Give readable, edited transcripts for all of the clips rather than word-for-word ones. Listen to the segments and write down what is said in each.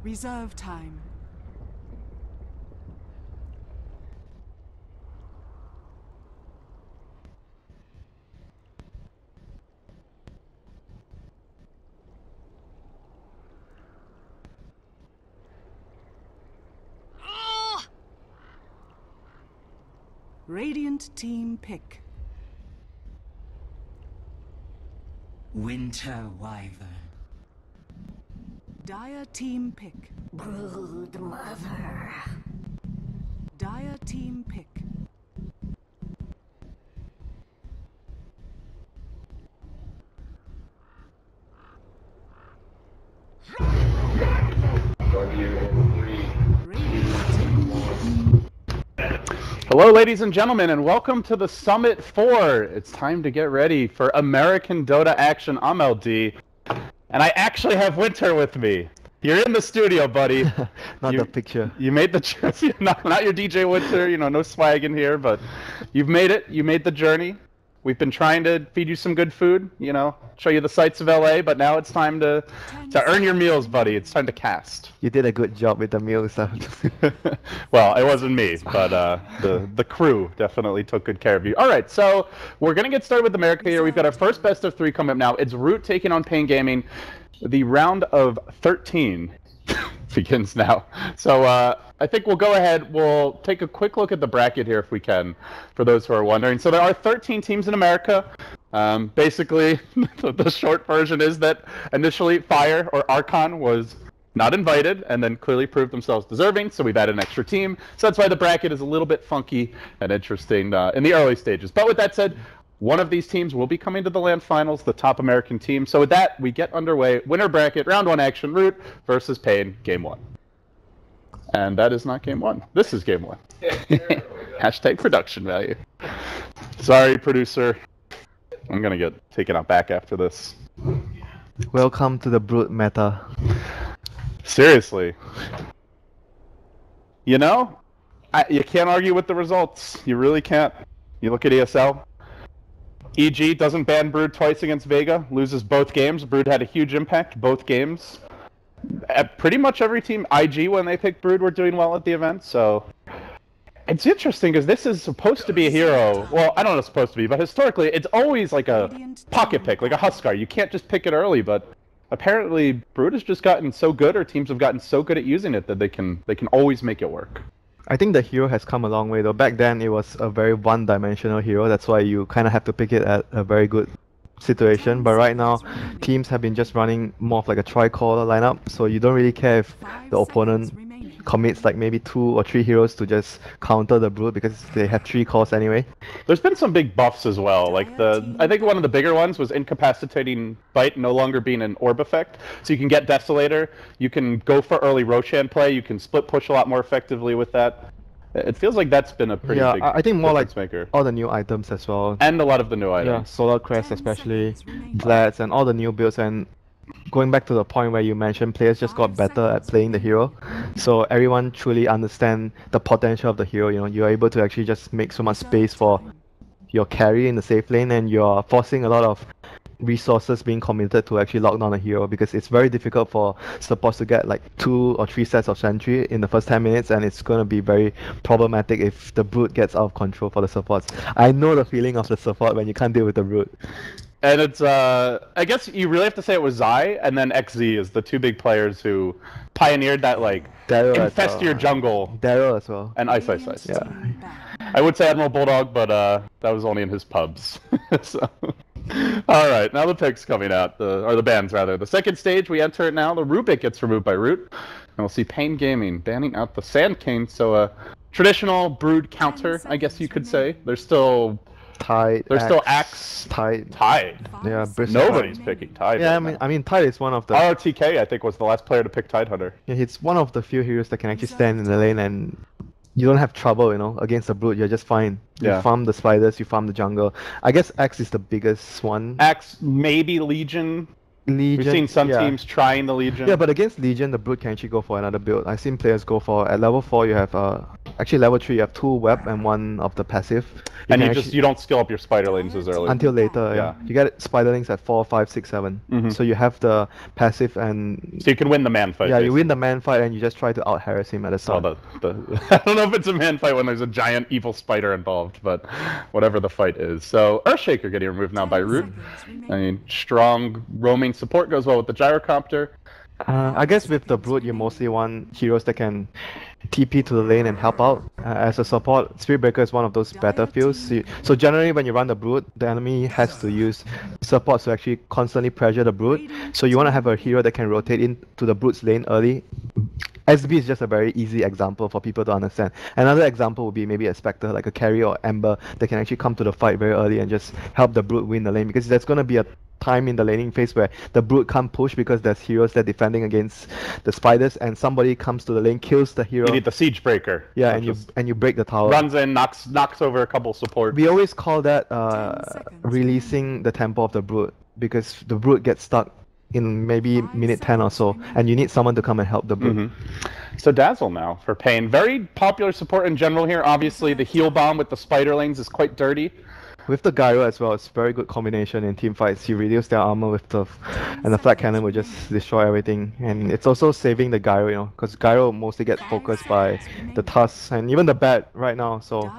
Reserve time. Radiant team pick. Winter Wyvern. Dire team pick. Brood mother. Dire team pick. Hello, ladies and gentlemen, and welcome to the Summit 4. It's time to get ready for American Dota action. I'm LD, and I actually have Winter with me. You're in the studio, buddy. Not the picture. You made the not your DJ Winter. You know, no swag in here, but you've made it. You made the journey. We've been trying to feed you some good food. You know, show you the sights of LA, but now it's time to earn your meals, buddy. It's time to cast. You did a good job with the meal stuff. Well, it wasn't me, but the crew definitely took good care of you. All right, so we're gonna get started with America here. We've got our first best of 3 coming up now. It's Root taking on paiN Gaming. The round of 13 begins now. So I think we'll go ahead. We'll take a quick look at the bracket here if we can, for those who are wondering. So there are 13 teams in America. Basically, the short version is that initially Fire or Archon was not invited and then clearly proved themselves deserving, so we've added an extra team. So that's why the bracket is a little bit funky and interesting in the early stages. But with that said, one of these teams will be coming to the LAN finals, the top American team. So with that, we get underway. Winner bracket, round 1 action, Root versus paiN, game 1. And that is not game 1. This is game 1. Hashtag production value. Sorry, producer. I'm going to get taken out back after this. Welcome to the Brood meta. Seriously. You know, you can't argue with the results. You really can't. You look at ESL. EG doesn't ban Brood twice against Vega, loses both games. Brood had a huge impact both games. At pretty much every team, IG, when they picked Brood, were doing well at the event, so... It's interesting, because this is supposed to be a hero. Well, I don't know if it's supposed to be, but historically, it's always like a pocket pick, like a Huskar. You can't just pick it early, but apparently Brood has just gotten so good, or teams have gotten so good at using it, that they can always make it work. I think the hero has come a long way though. Back then it was a very one-dimensional hero, that's why you kind of have to pick it at a very good situation. But right now, teams have been just running more of like a tricolor lineup, so you don't really care if the opponent commits like maybe 2 or 3 heroes to just counter the Brood because they have 3 calls anyway. There's been some big buffs as well. Like I think one of the bigger ones was incapacitating Bite no longer being an orb effect. So you can get Desolator, you can go for early Roshan play, you can split push a lot more effectively with that. It feels like that's been a pretty big I think more like maker. All the new items as well. And a lot of the new items. Yeah, Solar Crest especially, Vlads and all the new builds. And going back to the point where you mentioned players just got better at playing the hero, so everyone truly understand the potential of the hero. You know, you're able to actually just make so much space for your carry in the safe lane, and you're forcing a lot of resources being committed to actually lock down a hero, because it's very difficult for supports to get like 2 or 3 sets of sentry in the first 10 minutes, and it's going to be very problematic if the Brood gets out of control for the supports. I know the feeling of the support when you can't deal with the Brood. And it's, I guess you really have to say it was Zai and then XZ is the 2 big players who pioneered that, like, infest your jungle. Daryl as well. And Ice. Yeah. I would say Admiral Bulldog, but that was only in his pubs. So. Alright, now the picks coming out, or the bans rather. The second stage, we enter it now. The Rubik gets removed by Root. And we'll see paiN Gaming banning out the Sand Cane, so a traditional Brood counter, I guess you could say. There's still... Tide. There's still Axe. Tide. Yeah, nobody's picking Tide. Yeah, I mean Tide is one of the... RRTK, I think, was the last player to pick Tidehunter. Yeah, it's one of the few heroes that can actually stand in the lane, and you don't have trouble, you know, against the Brood. You're just fine. You farm the spiders, you farm the jungle. I guess Axe is the biggest one. Axe, maybe Legion. Legion. We've seen some yeah. teams trying the Legion. Yeah, but against Legion, the Brute can actually go for another build. I've seen players go for, at level 4 you have, actually level 3 you have 2 web and 1 of the passive. And you don't skill up your spiderlings as early. Until later, yeah. You get spiderlings at 4, 5, 6, 7. So you have the passive and... So you can win the man fight. Yeah, basically. you win the man fight and you just try to out-harass him at the start. Well, I don't know if it's a man fight when there's a giant evil spider involved, but whatever the fight is. So Earthshaker getting removed now by Root. I mean, strong roaming support goes well with the gyrocopter. I guess with the Brute, you mostly want heroes that can TP to the lane and help out. As a support, Spirit Breaker is one of those battlefields. So generally when you run the Brute, the enemy has to use supports to actually constantly pressure the Brute. So you want to have a hero that can rotate into the Brute's lane early. SB is just a very easy example for people to understand. Another example would be maybe a Spectre, like a Carry or Ember, that can actually come to the fight very early and just help the Brute win the lane, because there's going to be a time in the laning phase where the Brute can't push because there's heroes that are defending against the spiders, and somebody comes to the lane, kills the hero. You need the Siege Breaker. Yeah, and you break the tower. Runs in, knocks over a couple support. We always call that releasing the tempo of the Brute, because the Brute gets stuck in maybe minute 10 or so, and you need someone to come and help the Brute. So Dazzle now for paiN. Very popular support in general here. Obviously the heal bomb with the spiderlings is quite dirty. With the gyro as well, it's a very good combination in team fights. You reduce their armor with and the flag cannon will just destroy everything. And it's also saving the gyro, you know, because gyro mostly gets focused by the tusks and even the bat right now. So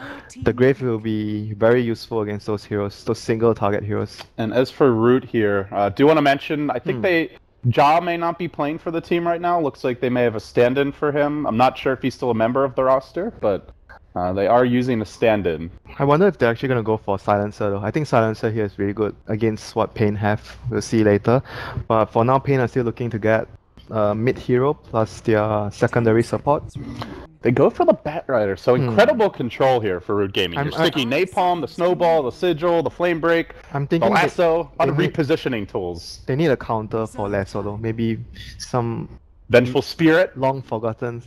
the grave will be very useful against those heroes, those single target heroes. And as for Root here, do want to mention, I think Ja may not be playing for the team right now. Looks like they may have a stand-in for him. I'm not sure if he's still a member of the roster, but they are using a stand-in. I wonder if they're actually going to go for Silencer though. I think Silencer here is really good against what paiN have. We'll see later. But for now, paiN are still looking to get mid-hero plus their secondary support. They go for the Batrider, so incredible control here for Root Gaming. You're sticky Napalm, the Snowball, the Sigil, the Flame Break, the Lasso, a lot of repositioning tools. They need a counter for Lasso though. Maybe some Vengeful Spirit. long forgotten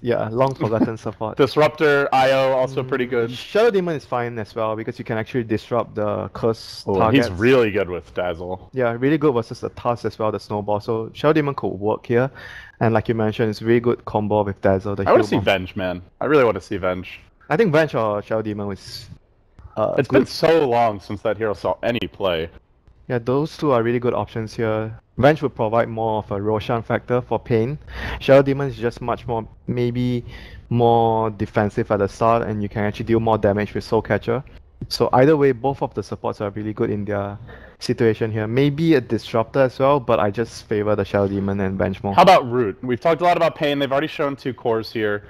support. Disruptor, IO, also pretty good. Shadow Demon is fine as well because you can actually disrupt the curse targets. He's really good with Dazzle. Yeah, really good versus the Tusk as well, the Snowball. So Shadow Demon could work here. And like you mentioned, it's really good combo with Dazzle. I want to see Venge, man. I really want to see Venge. I think Venge or Shadow Demon was it's been so long since that hero saw any play. Yeah, those two are really good options here. Venge would provide more of a Roshan factor for paiN. Shadow Demon is just much more, maybe more defensive at the start, and you can actually deal more damage with Soul Catcher. So either way, both of the supports are really good in their situation here. Maybe a Disruptor as well, but I just favor the Shadow Demon and Venge more. How about Root? We've talked a lot about paiN. They've already shown 2 cores here.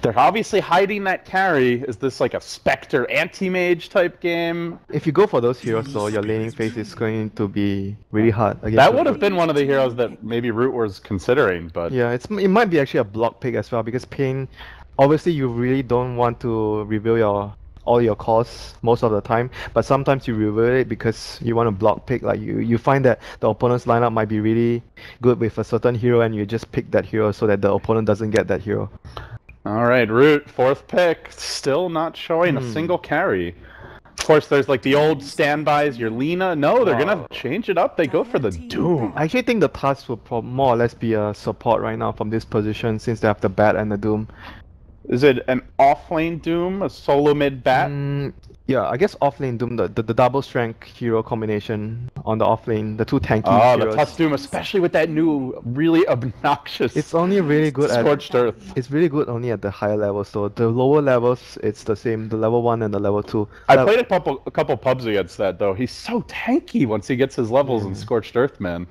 They're obviously hiding that carry. Is this like a Spectre anti-mage type game? If you go for those heroes though, your laning phase is going to be really hard. That would have been one of the heroes that maybe Root was considering, but... Yeah, it might be actually a block pick as well, because paiN, obviously you really don't want to reveal all your calls most of the time, but sometimes you reveal it because you want to block pick. Like you find that the opponent's lineup might be really good with a certain hero and you just pick that hero so that the opponent doesn't get that hero. Alright, Root, 4th pick, still not showing a single carry. Of course, there's like the old standbys, your Lina. No, they're gonna change it up. They go for the Doom. I actually think the Tusk will more or less be a support right now from this position since they have the Bat and the Doom. Is it an off-lane Doom, a solo mid-bat? Yeah, I guess off-lane Doom, the double strength hero combination on the off-lane, the 2 tanky heroes. The Tusk Doom, especially with that new, really obnoxious It's only really good at Scorched Earth. It's really good only at the higher levels though. The lower levels, it's the same, the level 1 and the level 2. I played a couple pubs against that though. He's so tanky once he gets his levels in Scorched Earth, man.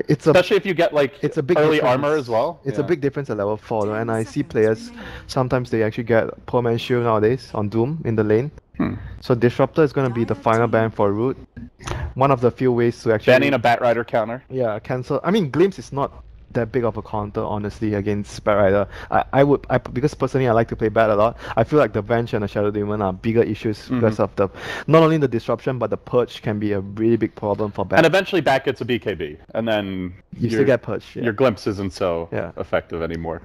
Especially if you get like a big early difference. armor as well. It's a big difference at level 4 though, and I see players, sometimes they actually get Poor Man's Shield nowadays on Doom in the lane. So Disruptor is going to be the final ban for Root. One of the few ways to actually... Banning a Batrider counter. Yeah, cancel. I mean, Glimpse is not that big of a counter, honestly, against Batrider. Because personally I like to play Bat a lot, I feel like the Venge and the Shadow Demon are bigger issues because of the... Not only the disruption, but the Purge can be a really big problem for Bat. And eventually Bat gets a BKB, and then... You still get Purge, Your Glimpse isn't so effective anymore.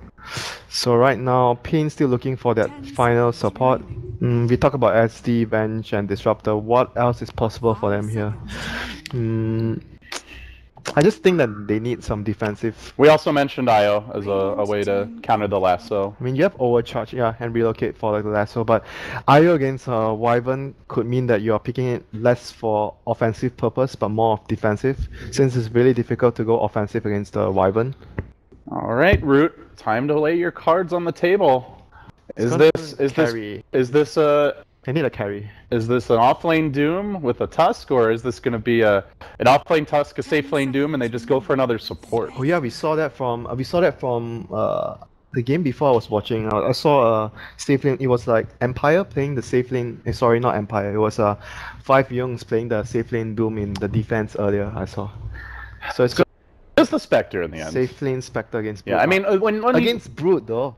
So right now, paiN still looking for that final support. We talk about SD, Venge, and Disruptor. What else is possible for them here? I just think that they need some defensive. We also mentioned IO as a way to counter the lasso. I mean, you have overcharge, yeah, and relocate for like the lasso, but IO against Wyvern could mean that you are picking it less for offensive purpose, but more of defensive, since it's really difficult to go offensive against the Wyvern. All right, Root, time to lay your cards on the table. Is this They need a carry. Is this an offlane Doom with a Tusk, or is this going to be an offlane Tusk, a safe lane Doom, and they just go for another support? Oh yeah, we saw that from the game before I was watching. I saw a safe lane. It was like Empire playing the safe lane. Sorry, not Empire. It was 5 Youngs playing the safe lane Doom in the defense earlier. I saw. So it's just the Spectre in the end. Safe lane Spectre against Brute. Yeah, I mean when against Brute though.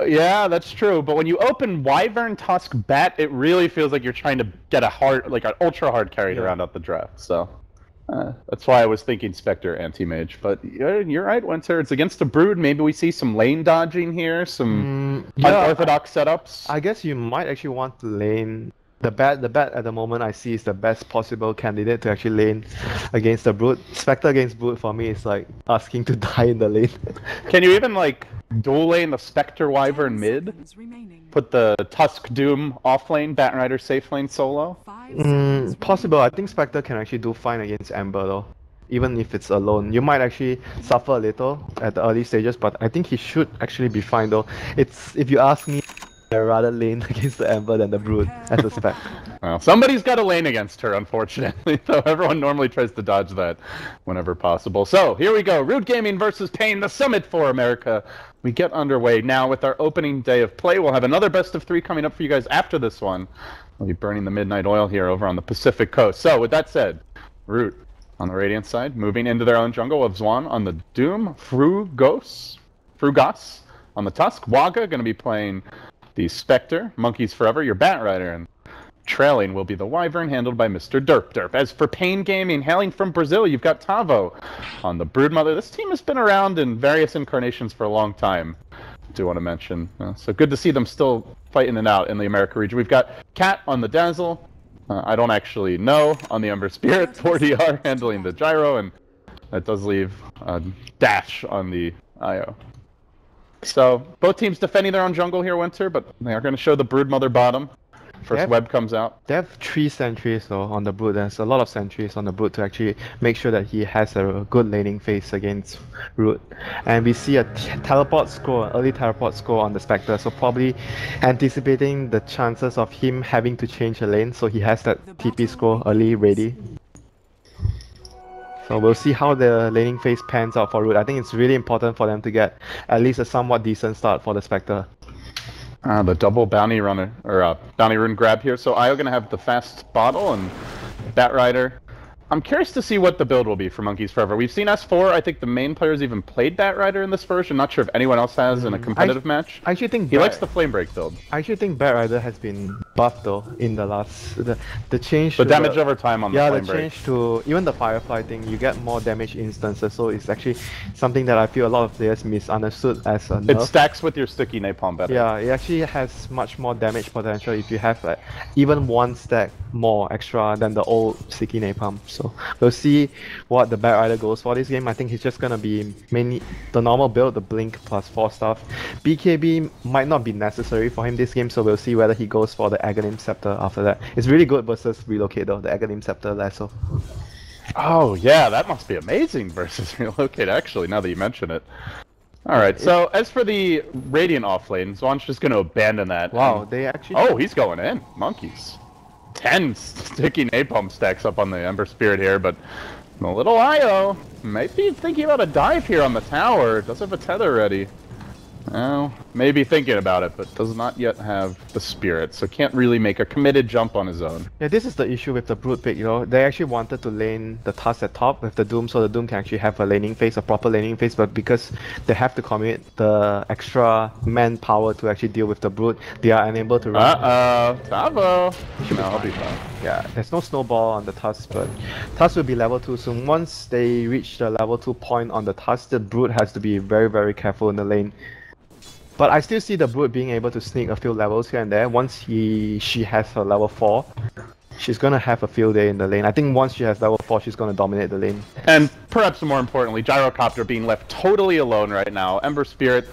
Yeah, that's true. But when you open Wyvern Tusk Bat, it really feels like you're trying to get an ultra hard carried around out the draft. So that's why I was thinking Spectre anti-mage. But you're right, Winter. It's against the Brood. Maybe we see some lane dodging here, some unorthodox setups. I guess you might actually want to lane. The bat at the moment I see is the best possible candidate to actually lane against the Brute. Spectre against Brute for me is like asking to die in the lane. Can you even like dual lane the Spectre Wyvern mid? Put the Tusk Doom off lane, Bat Rider safe lane solo? Possible. I think Spectre can actually do fine against Ember though. Even if it's alone. You might actually suffer a little at the early stages, but I think he should actually be fine though. If you ask me, I'd rather lane against the Ember than the Brood as a spec. Well, somebody's got to lane against her, unfortunately. So everyone normally tries to dodge that whenever possible. So here we go. Root Gaming versus paiN, the Summit for America. We get underway now with our opening day of play. We'll have another best of 3 coming up for you guys after this one. We'll be burning the midnight oil here over on the Pacific Coast. So with that said, Root on the Radiant side, moving into their own jungle of Zwan on the Doom, Frugos on the Tusk, Waga going to be playing the Spectre, Monkeys Forever, your Bat Rider, and trailing will be the Wyvern, handled by Mr. Derp. As for paiN Gaming, hailing from Brazil, you've got Tavo on the Broodmother. This team has been around in various incarnations for a long time, I do want to mention. So good to see them still fighting it out in the America region. We've got Cat on the Dazzle. I don't actually know on the Ember Spirit, 4DR handling the Gyro, and that does leave Dash on the IO. So, both teams defending their own jungle here, Winter, but they are going to show the Broodmother bottom. First web comes out. They have 3 sentries though on the Brood. There's a lot of sentries on the Brood to actually make sure that he has a good laning phase against Root. And we see a early teleport score on the Spectre, so probably anticipating the chances of him having to change a lane, so he has that TP score early ready. So we'll see how the laning phase pans out for Root. I think it's really important for them to get at least a somewhat decent start for the Spectre. The double bounty runner, or bounty rune grab here. So IO gonna have the fast bottle and Bat Rider. I'm curious to see what the build will be for Monkeys Forever. We've seen S4, I think the main players even played Bat Rider in this version. Not sure if anyone else has in a competitive match. I actually think he likes the Flame Break build. I actually think Bat Rider has been buffed though in the last the change. The damage over time on the Flame Break. Yeah, the change to even the Firefly thing, you get more damage instances, so it's actually something that I feel a lot of players misunderstood as a nerf. It stacks with your sticky napalm better. Yeah, it actually has much more damage potential if you have like even 1 stack more extra than the old sticky napalm. So we'll see what the Bat Rider goes for this game. I think he's just gonna be mainly the normal build, the Blink plus 4 stuff. BKB might not be necessary for him this game, so we'll see whether he goes for the Aghanim Scepter after that. It's really good versus Relocate though, the Aghanim Scepter lasso. Oh yeah, that must be amazing versus Relocate actually, now that you mention it. Alright, so as for the Radiant offlane, Zwan's just gonna abandon that. Wow, they actually... Oh, he's going in. Monkeys. 10 sticky napalm stacks up on the Ember Spirit here, but the little IO might be thinking about a dive here on the tower. Does have a tether ready. Well, maybe thinking about it, but does not yet have the Spirit, so can't really make a committed jump on his own. Yeah, this is the issue with the Brood pick, you know. They actually wanted to lane the Tusk at top with the Doom, so the Doom can actually have a laning phase, a proper laning phase, but because they have to commit the extra manpower to actually deal with the Brood, they are unable to run. Uh-oh, Tavo! No, I'll be fine. Yeah, there's no snowball on the Tusk, but Tusk will be level 2 soon. Once they reach the level 2 point on the Tusk, the Brood has to be very, very careful in the lane. But I still see the Brood being able to sneak a few levels here and there once she has her level 4. she's gonna have a field day in the lane. I think once she has level 4, she's gonna dominate the lane. And perhaps more importantly, Gyrocopter being left totally alone right now. Ember Spirit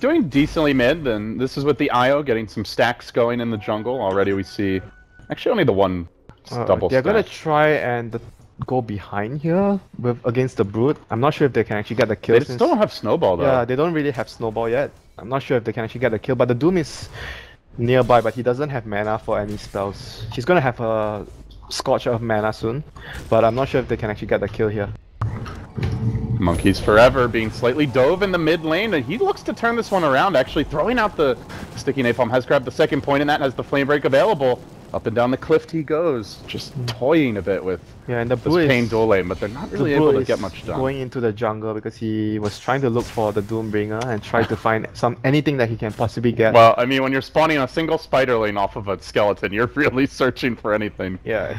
doing decently mid, and this is with the IO getting some stacks going in the jungle. Already we see actually only the one double They're stack. gonna try and go behind here against the Brute. I'm not sure if they can actually get the kill. They still don't have Snowball though. Yeah, they don't really have Snowball yet. I'm not sure if they can actually get the kill, but the Doom is nearby, but he doesn't have mana for any spells. He's gonna have a Scorch of mana soon, but I'm not sure if they can actually get the kill here. Monkeys Forever being slightly dove in the mid lane, and he looks to turn this one around, actually throwing out the Sticky Napalm, has grabbed the second point in that and has the Flame Break available. Up and down the cliff he goes, just toying a bit with and the this Brute paiN dual lane, but they're not really able to get much done. Going into the jungle because he was trying to look for the Doombringer and try to find anything that he can possibly get. Well, I mean, when you're spawning a single spider lane off of a skeleton, you're really searching for anything. Yeah.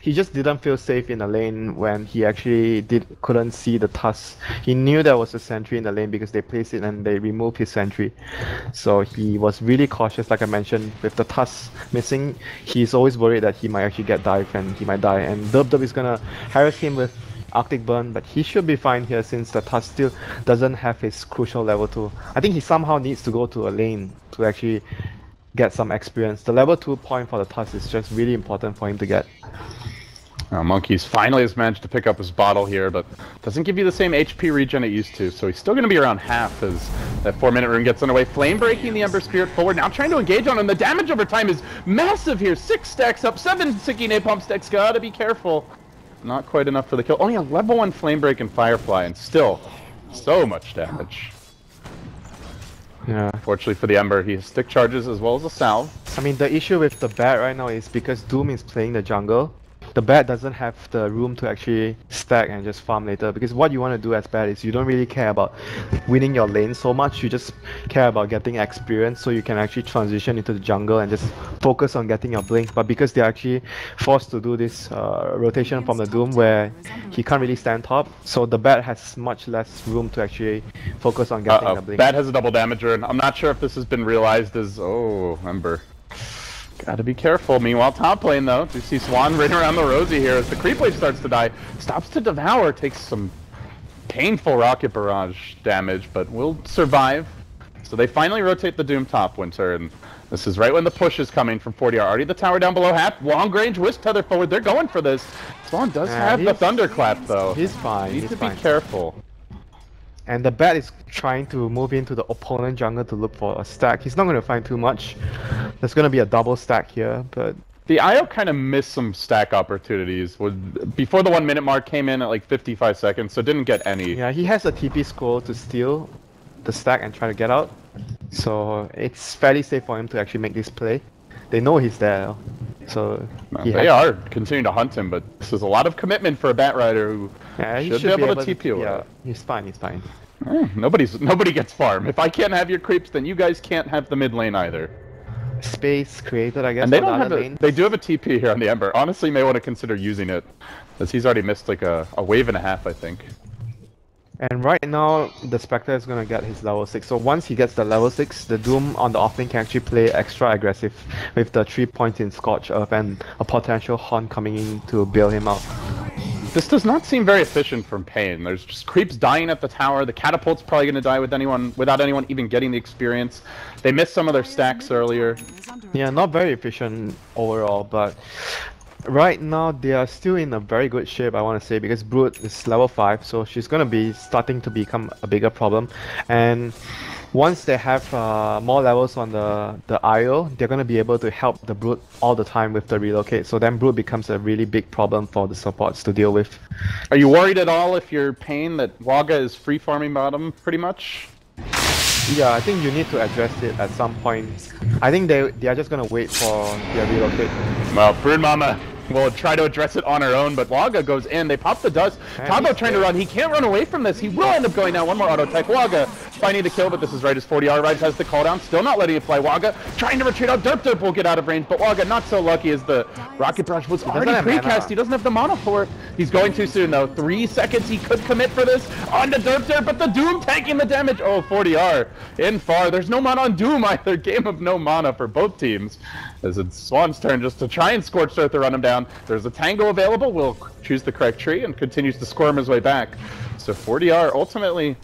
He just didn't feel safe in the lane when he actually couldn't see the tusk. He knew there was a sentry in the lane because they placed it and they removed his sentry. So he was really cautious, like I mentioned, with the tusk missing. He's always worried that he might actually get dived and he might die. And Dub is gonna harass him with Arctic Burn, but he should be fine here since the tusk still doesn't have his crucial level 2. I think he somehow needs to go to a lane to actually get some experience. The level 2 point for the tusk is just really important for him to get. Monkeys finally has managed to pick up his bottle here, but doesn't give you the same HP regen it used to, so he's still going to be around half as that 4-minute rune gets underway. Flame breaking the Ember Spirit forward, now trying to engage on him. The damage over time is massive here. 6 stacks up, 7 Sticky Napalm stacks. Gotta be careful. Not quite enough for the kill. Only a level 1 Flame Break and Firefly, and still so much damage. Yeah. Fortunately for the Ember, he has stick charges as well as a salve. I mean, the issue with the Bat right now is because Doom is playing the jungle, the Bat doesn't have the room to actually stack and just farm later, because what you want to do as Bat is you don't really care about winning your lane so much, you just care about getting experience so you can actually transition into the jungle and just focus on getting your blink. But because they're actually forced to do this rotation from the Doom where he can't really stand top, so the Bat has much less room to actually focus on getting the blink. Bat has a double damager, and I'm not sure if this has been realized as... Oh, Ember. Gotta be careful. Meanwhile, top lane though, you see Swan right around the Rosie here as the creep wave starts to die. Stops to devour, takes some painful rocket barrage damage, but will survive. So they finally rotate the Doom top, Winter, and this is right when the push is coming from 40R. Already the tower down below half. Long range Wisp Tether forward. They're going for this. Swan does have the Thunderclap though. He's fine. Needs to be careful. And the Bat is trying to move into the opponent jungle to look for a stack. He's not going to find too much. There's going to be a double stack here, but... The IO kind of missed some stack opportunities. Before the 1 minute mark came in at like 55 seconds, so didn't get any. Yeah, he has a TP scroll to steal the stack and try to get out. So it's fairly safe for him to actually make this play. They know he's there, so... They are continuing to hunt him, but this is a lot of commitment for a Bat Rider who should be able to TP away. Yeah, he's fine, he's fine. Nobody gets farm. If I can't have your creeps, then you guys can't have the mid lane either. Space created, I guess. And they don't have they do have a TP here on the Ember. Honestly, you may want to consider using it, as he's already missed like a wave and a half, I think. And right now, the Spectre is going to get his level 6. So once he gets the level 6, the Doom on the offlane can actually play extra aggressive with the 3 points in Scorch Earth and a potential Horn coming in to bail him out. This does not seem very efficient from paiN. There's just creeps dying at the tower. The catapult's probably going to die without anyone even getting the experience. They missed some of their stacks earlier. Yeah, not very efficient overall, but right now they are still in a very good shape, I want to say, because Brute is level 5, so she's going to be starting to become a bigger problem. And once they have more levels on the IO, they're going to be able to help the Brute all the time with the relocate. So then Brute becomes a really big problem for the supports to deal with. Are you worried at all if you're paiN that Wagga is free farming bottom pretty much? Yeah, I think you need to address it at some point. I think they are just going to wait for their relocate. Well, Brood Mama will try to address it on her own, but Wagga goes in. They pop the dust. Tabo trying to run. He can't run away from this. He will end up going down. One more auto attack. Wagga finding the kill, but this is right as 40R Rise has the call down. Still not letting it fly. Waga trying to retreat out. Derp will get out of range, but Waga not so lucky as the Rocket Brush was already precast. He doesn't have the mana for it. He's going too soon though. 3 seconds he could commit for this on the Derp, but the Doom tanking the damage. Oh, 40R in far. There's no mana on Doom either. Game of no mana for both teams. As it's Swan's turn just to try and Scorched Earth to run him down. There's a Tango available. Will choose the correct tree and continues to squirm his way back. So 40R ultimately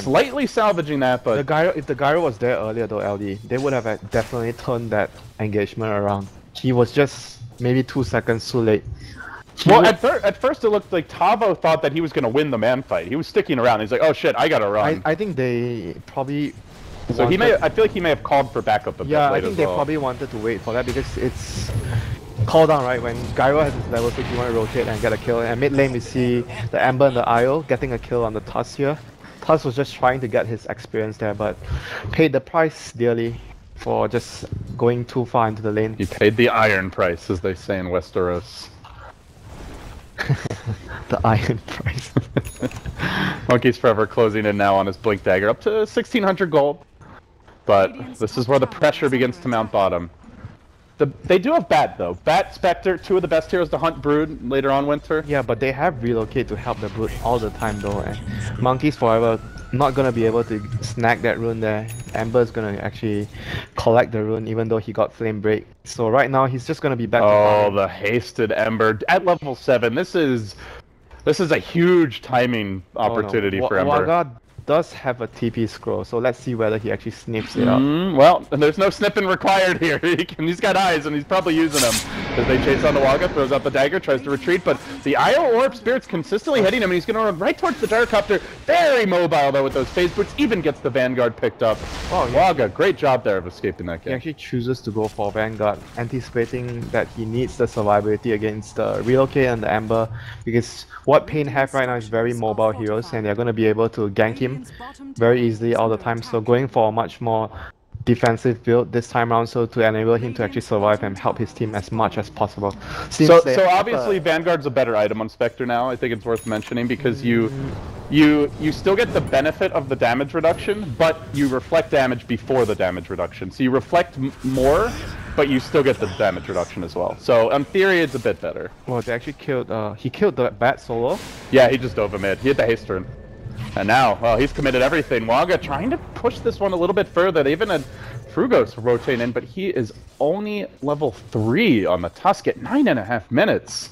slightly salvaging that, but if the gyro was there earlier though, LD, they would have definitely turned that engagement around. He was just maybe 2 seconds too late. Well, at first it looked like Tavo thought that he was going to win the man fight. He was sticking around. He's like, oh shit, I gotta run. I think they probably... So I feel like he may have called for backup a bit Yeah, late I think as they well. probably wanted to wait for that because it's call down, right? When Gyro has his level 6, you want to rotate and get a kill. And mid lane we see the Ember and the IO getting a kill on the Tusk here. Tusk was just trying to get his experience there, but paid the price dearly for just going too far into the lane. He paid the iron price, as they say in Westeros. The iron price. Monkey's Forever closing in now on his Blink Dagger, up to 1600 gold. But this is where the pressure begins to mount bottom. They do have Bat though. Bat, Spectre, 2 of the best heroes to hunt Brood later on winter. Yeah, but they have Relocate to help the Brood all the time though. And Monkeys Forever not gonna be able to snag that rune there. Ember's gonna actually collect the rune even though he got Flame Break. So right now he's just gonna be back to farming. The hasted Ember at level 7. This is a huge timing opportunity for Ember. Waga does have a TP scroll, so let's see whether he actually snips it out. Well, there's no snipping required here. He's got eyes, and he's probably using them. As they chase on the Waga, throws out the dagger, tries to retreat, but the IO Orb Spirit's consistently hitting him, and he's going to run right towards the Gyrocopter. Very mobile, though, with those phase boots. Even gets the Vanguard picked up. Oh, Waga, great job there of escaping that game. He actually chooses to go for Vanguard, anticipating that he needs the survivability against the Relocate and the Ember, because what paiN have right now is very mobile heroes, and they're going to be able to gank him very easily all the time, so going for a much more defensive build this time around, so to enable him to actually survive and help his team as much as possible. So obviously Vanguard's a better item on Spectre now. I think it's worth mentioning because you still get the benefit of the damage reduction, but you reflect damage before the damage reduction. So you reflect more, but you still get the damage reduction as well. So in theory, it's a bit better. Well, they actually killed. He killed the Bat solo. Yeah, he just dove him mid. He hit the haste turn. And now, well, he's committed everything. Waga trying to push this one a little bit further. They even had Frugos rotate in, but he is only level 3 on the Tusk at 9.5 minutes.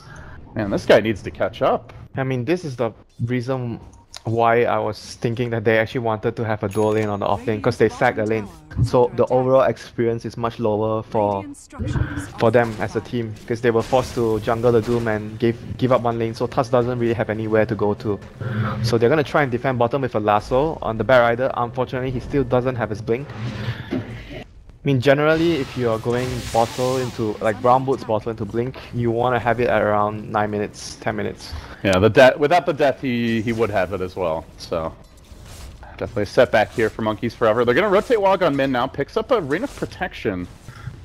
Man, this guy needs to catch up. I mean, this is the reason why I was thinking that they actually wanted to have a dual lane on the off lane, because they sacked the lane. So the overall experience is much lower for them as a team, because they were forced to jungle the Doom and give up one lane, so Tusk doesn't really have anywhere to go to. So they're gonna try and defend bottom with a lasso on the Bat Rider. Unfortunately, he still doesn't have his blink. I mean, generally, if you are going bottle into, like Brown Boots bottle into blink, you want to have it at around 9 minutes, 10 minutes. Yeah, without the death, he would have it as well, so... Definitely a setback here for Monkeys Forever. They're going to rotate Wog on mid now, picks up a Ring of Protection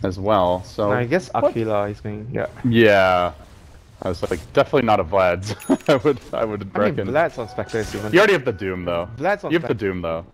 as well, so... I guess Aquila is going, yeah. Yeah. I was like, definitely not a Vlad's. I would reckon. I mean, Vlad's on Spectre is even... You already have the Doom, though. Vlad's on you have the Doom, though.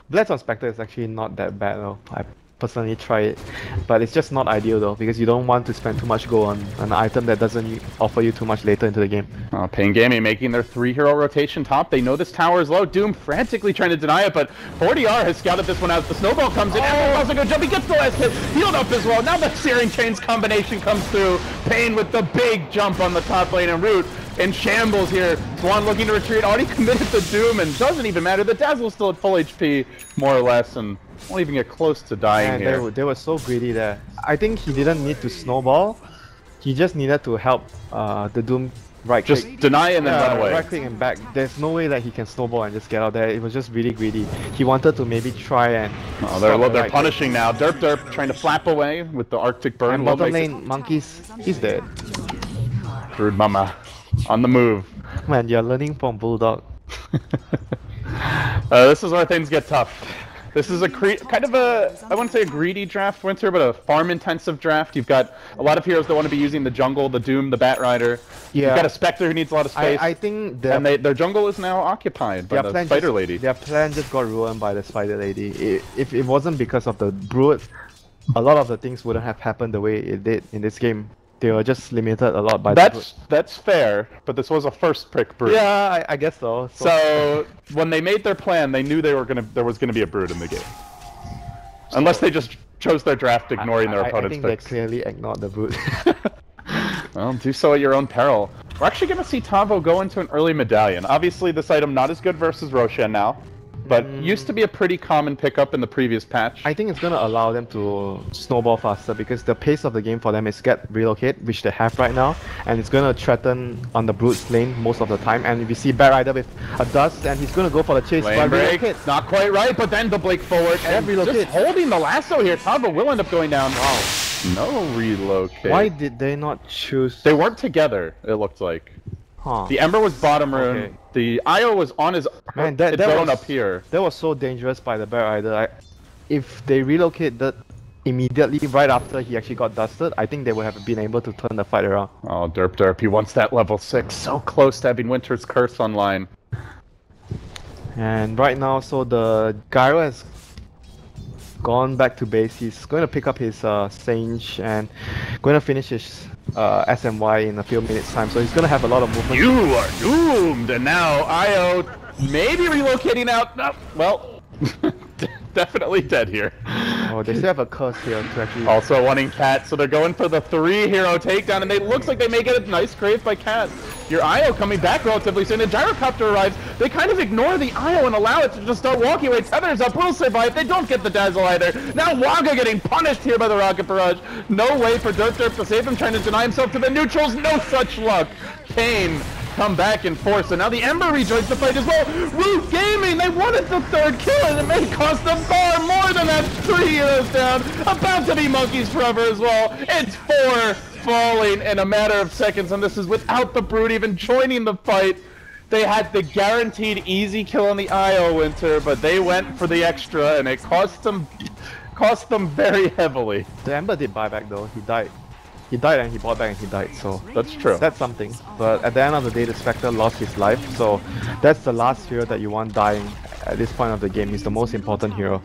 Vlad's on Spectre is actually not that bad, though. I personally try it, but it's just not ideal, though, because you don't want to spend too much gold on an item that doesn't offer you too much later into the game. paiN Gaming making their 3-hero rotation top. They know this tower is low. Doom frantically trying to deny it, but 40R has scouted this one out. The snowball comes in. Ember also going to jump. He gets the last hit. Healed up as well. Now the Searing Chains combination comes through. paiN with the big jump on the top lane and Root in shambles here. Swan looking to retreat. Already committed the Doom, and doesn't even matter. The Dazzle's still at full HP, more or less, and won't even get close to dying here. They were so greedy there. I think he didn't need to snowball. He just needed to help the Doom right click. Just deny and then run away. Right click and back. There's no way that he can snowball and just get out there. It was just really greedy. He wanted to maybe try and... they're punishing now. Derp trying to flap away with the Arctic Burn. And bottom lane, Monkeys, he's dead. Brood Mama on the move. Man, you're learning from Bulldog. This is where things get tough. This is a kind of a, I wouldn't say a greedy draft, Winter, but a farm-intensive draft. You've got a lot of heroes that want to be using the jungle, the Doom, the Bat Rider. Yeah. You've got a Spectre who needs a lot of space. I think and their jungle is now occupied by the Spider Lady. Their plan just got ruined by the Spider Lady. If it wasn't because of the Brood, a lot of the things wouldn't have happened the way it did in this game. They were just limited a lot by the Brood. That's fair, but this was a first pick Brood. Yeah, I guess so. So when they made their plan, they knew there was gonna be a Brood in the game. Unless they just chose their draft ignoring their opponent's picks. I think picks. they clearly ignored the Brood. Well, do so at your own peril. We're actually going to see Tavo go into an early medallion. Obviously, this item not as good versus Roshan now, but used to be a pretty common pickup in the previous patch. I think it's going to allow them to snowball faster because the pace of the game for them is get relocate, which they have right now, and it's going to threaten on the Brood's lane most of the time. And if you see Bat Rider with a dust, and he's going to go for the chase. Lane break, not quite right, but then the Blake forward and just holding the lasso here. Tavo will end up going down. Wow. No relocate. Why did they not choose? They weren't together, it looked like. Huh. The Ember was bottom rune. Okay. The IO was on his Man, that zone was, up here. That was so dangerous by the Bat Rider. If they relocated immediately right after he actually got dusted, I think they would have been able to turn the fight around. Oh, derp. He wants that level 6. So close to having Winter's Curse online. And right now, so the Gyro has gone back to base. He's going to pick up his Sage and going to finish his SMY in a few minutes time. So he's going to have a lot of movement. You are doomed! And now IO maybe relocating out. No, well, definitely dead here. Oh, they still have a curse here to actually... Also wanting Cat, so they're going for the 3-hero takedown, and it looks like they may get a nice grave by Cat. Your IO coming back relatively soon. The gyrocopter arrives. They kind of ignore the IO and allow it to just start walking away. Tethers up, will survive. They don't get the dazzle either. Now Wagga getting punished here by the rocket barrage. No way for Derp to save him, trying to deny himself to the neutrals. No such luck. paiN come back in force, and now the Ember rejoins the fight as well. Root Gaming, they wanted the 3rd kill, and it may cost them far more than that. 3 heroes down, about to be monkeys forever as well. It's 4 falling in a matter of seconds, and this is without the Brood even joining the fight. They had the guaranteed easy kill on the IO, Winter, but they went for the extra, and it cost them very heavily. The Ember did buy back though. He died. He died and he bought back and he died, so that's true. That's something. But at the end of the day, the Spectre lost his life, so that's the last hero that you want dying at this point of the game. He's the most important hero.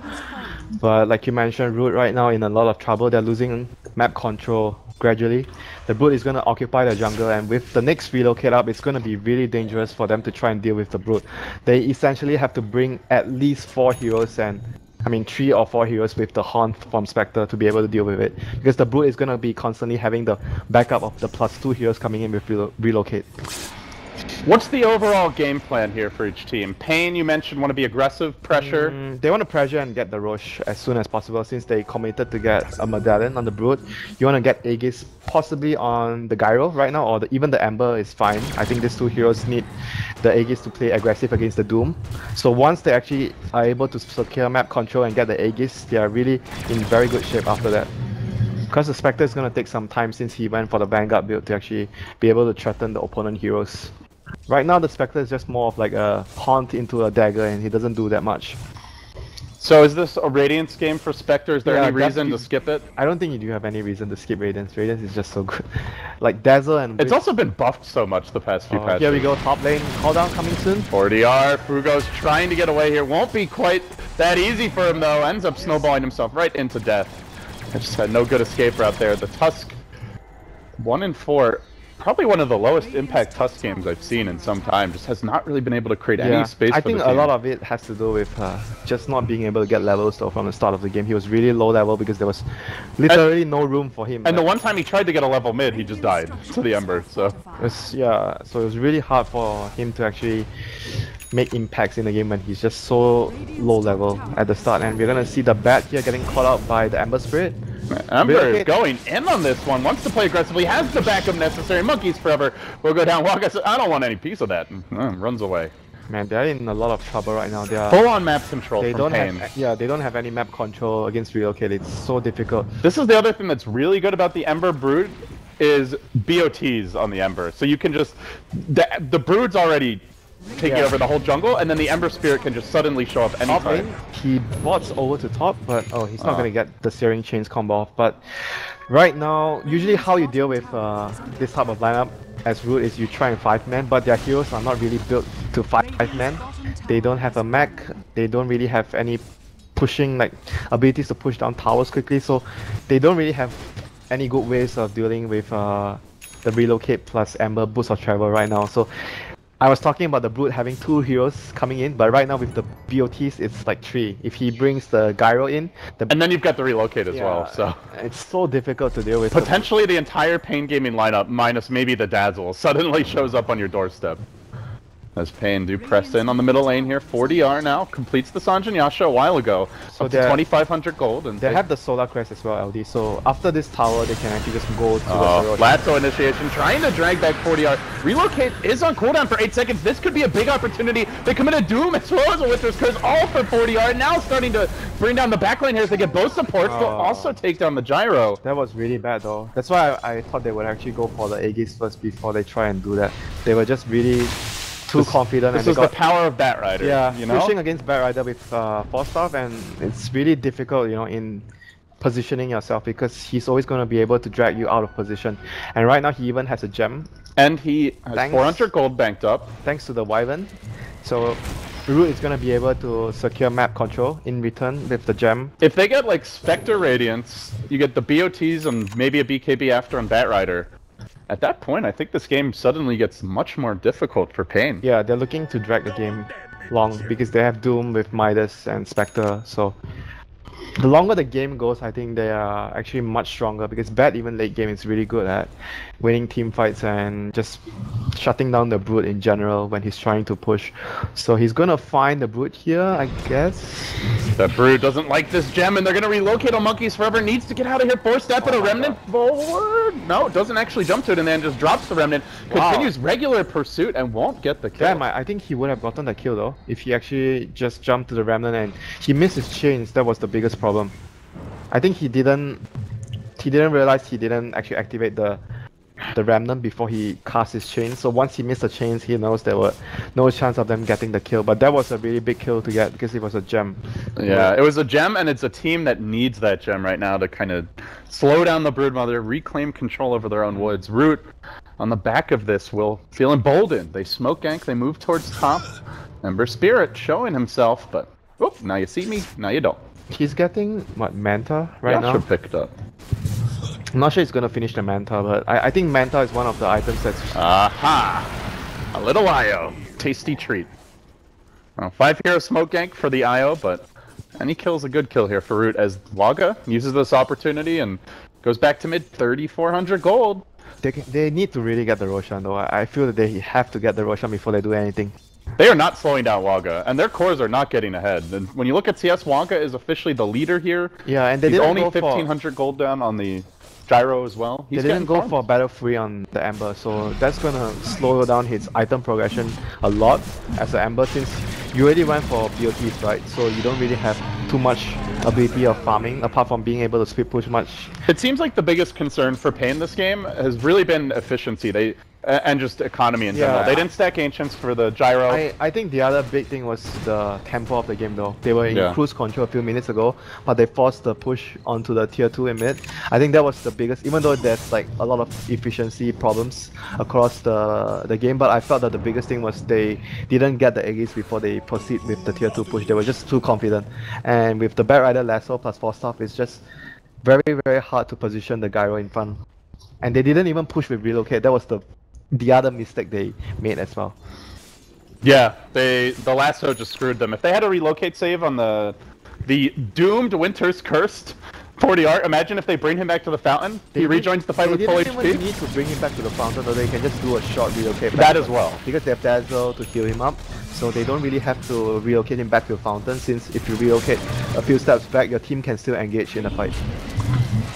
But like you mentioned, Root right now in a lot of trouble. They're losing map control gradually. The Brood is going to occupy the jungle, and with the next relocate up, it's going to be really dangerous for them to try and deal with the Brood. They essentially have to bring at least 4 heroes, and I mean 3 or 4 heroes with the Haunt from Spectre to be able to deal with it. Because the Brood is going to be constantly having the backup of the +2 heroes coming in with relocate. What's the overall game plan here for each team? paiN, you mentioned, want to be aggressive, pressure. They want to pressure and get the Roche as soon as possible since they committed to get a medallion on the Brood. You want to get Aegis possibly on the Gyro right now, or even the Ember is fine. I think these 2 heroes need the Aegis to play aggressive against the Doom. So once they actually are able to secure map control and get the Aegis, they are really in very good shape after that. Because the Spectre is going to take some time since he went for the Vanguard build to actually be able to threaten the opponent heroes. Right now the Spectre is just more of like a Haunt into a dagger, and he doesn't do that much. So is this a Radiance game for Spectre? Is there any reason to skip it? I don't think you do have any reason to skip Radiance. Radiance is just so good. Like Dazzle and... It's also been buffed so much the past few patches. Here we go, top lane. Call down coming soon. 4DR, Fugo's trying to get away here. Won't be quite that easy for him though. Ends up snowballing himself right into death. I just had no good escape route there. The Tusk, 1 in 4. Probably one of the lowest impact Tusk games I've seen in some time. Just has not really been able to create any space for the team. I think a lot of it has to do with just not being able to get levels though from the start of the game. He was really low level because there was literally no room for him. And the one time he tried to get a level mid, he just died to the Ember. So so it was really hard for him to actually make impacts in the game when he's just so low level at the start. And we're gonna see the Bat here getting caught out by the Ember Spirit. Ember is going in on this one, wants to play aggressively, has the backup necessary. Monkeys forever will go down. Wagga says, I don't want any piece of that. Runs away. Man, they're in a lot of trouble right now. They are full on map control from paiN. They don't have any map control against relocate. It's so difficult. This is the other thing that's really good about the Ember Brood is BOTs on the Ember. So you can just the Brood's already taking over the whole jungle, and then the Ember Spirit can just suddenly show up Top anytime. lane, he bots over to top, but oh, he's not gonna get the Searing Chains combo off. But right now, usually how you deal with this type of lineup as Root is you try and 5-man, but their heroes are not really built to 5-man. They don't have a mech, they don't really have any pushing, like abilities to push down towers quickly, so they don't really have any good ways of dealing with the relocate plus Ember boost of travel right now. So I was talking about the Brute having 2 heroes coming in, but right now with the BOTs it's like 3. If he brings the Gyro in, And then you've got the relocate as well, so it's so difficult to deal with. potentially the entire paiN gaming lineup, minus maybe the Dazzle, suddenly shows up on your doorstep. As paiN do press in on the middle lane here. 40R now, completes the Sanjin Yasha a while ago. So up to 2,500 gold. And They have the Solar Crest as well, LD, so after this tower they can actually just go to the Rosh. Lasso initiation, trying to drag back 40R. Relocate is on cooldown for 8 seconds. This could be a big opportunity. They commit a Doom as well as a Witcher's Curse, all for 40R. Now starting to bring down the backline here as they get both supports, but also take down the Gyro. That was really bad though. That's why I thought they would actually go for the Aegis first before they try and do that. They were just really too confident. This and is the power of Batrider. Yeah, you know? pushing against Batrider with Force Staff, and it's really difficult, you know, in positioning yourself because he's always going to be able to drag you out of position. And right now he even has a gem. And he has 400 gold banked up. Thanks to the Wyvern. So Root is going to be able to secure map control in return with the gem. If they get like Spectre Radiance, you get the BOTs and maybe a BKB after on Batrider. At that point, I think this game suddenly gets much more difficult for paiN. Yeah, they're looking to drag the game long because they have Doom with Midas and Spectre, so the longer the game goes, I think they are actually much stronger because Bat even late game is really good at winning team fights and just shutting down the Brute in general when he's trying to push. So he's gonna find the Brute here, I guess. The Brute doesn't like this gem and they're gonna relocate on Monkeys Forever. Needs to get out of here. 4-step and a Remnant forward. No, doesn't actually jump to it and then just drops the Remnant. Continues regular pursuit and won't get the kill. Damn, I think he would have gotten the kill though if he actually just jumped to the Remnant, and he missed his chains. That was the biggest problem. I think he didn't realize he didn't actually activate the Remnant before he cast his chains. So once he missed the chains, he knows there were no chance of them getting the kill. But that was a really big kill to get because it was a gem. Yeah, it was a gem, and it's a team that needs that gem right now to kind of slow down the Broodmother, reclaim control over their own woods. Root, on the back of this, will feel emboldened. They smoke gank, they move towards top. Ember Spirit showing himself, but oop, now you see me, now you don't. He's getting, what, Manta right now? Yasha picked up. I'm not sure he's gonna finish the Manta, but I think Manta is one of the items that's... Aha! A little IO. Tasty treat. 5 hero smoke gank for the IO, but any kill's a good kill here for Root as Waga uses this opportunity and goes back to mid 3,400 gold. They need to really get the Roshan though. I feel that they have to get the Roshan before they do anything. They are not slowing down Waga, and their cores are not getting ahead. And when you look at CS, Waga is officially the leader here. Yeah, and they He's didn't only go 1,500 gold down on the Gyro as well. They didn't go for battle free on the Ember, so that's gonna slow down his item progression a lot as an Ember, since you already went for BOTs, right? So you don't really have too much ability of farming apart from being able to speed push much. It seems like the biggest concern for paiN this game has really been efficiency. And just economy in general. They didn't stack Ancients for the Gyro. I think the other big thing was the tempo of the game though. They were in cruise control a few minutes ago, but they forced the push onto the tier 2 in mid. I think that was the biggest, even though there's like a lot of efficiency problems across the game, but I felt that the biggest thing was they didn't get the Aegis before they proceed with the tier 2 push. They were just too confident. And with the Batrider Lasso plus 4 staff, it's just very, very hard to position the Gyro in front. And they didn't even push with relocate. That was the other mistake they made as well. Yeah, the Lasso just screwed them. If they had a relocate save on the doomed Winter's Cursed 40 art, imagine if they bring him back to the fountain, he rejoins the fight with full HP. They didn't even need to bring him back to the fountain, or they can just do a short relocate back. That as well. Because they have Dazzle to heal him up, so they don't really have to relocate him back to the fountain, since if you relocate a few steps back, your team can still engage in the fight.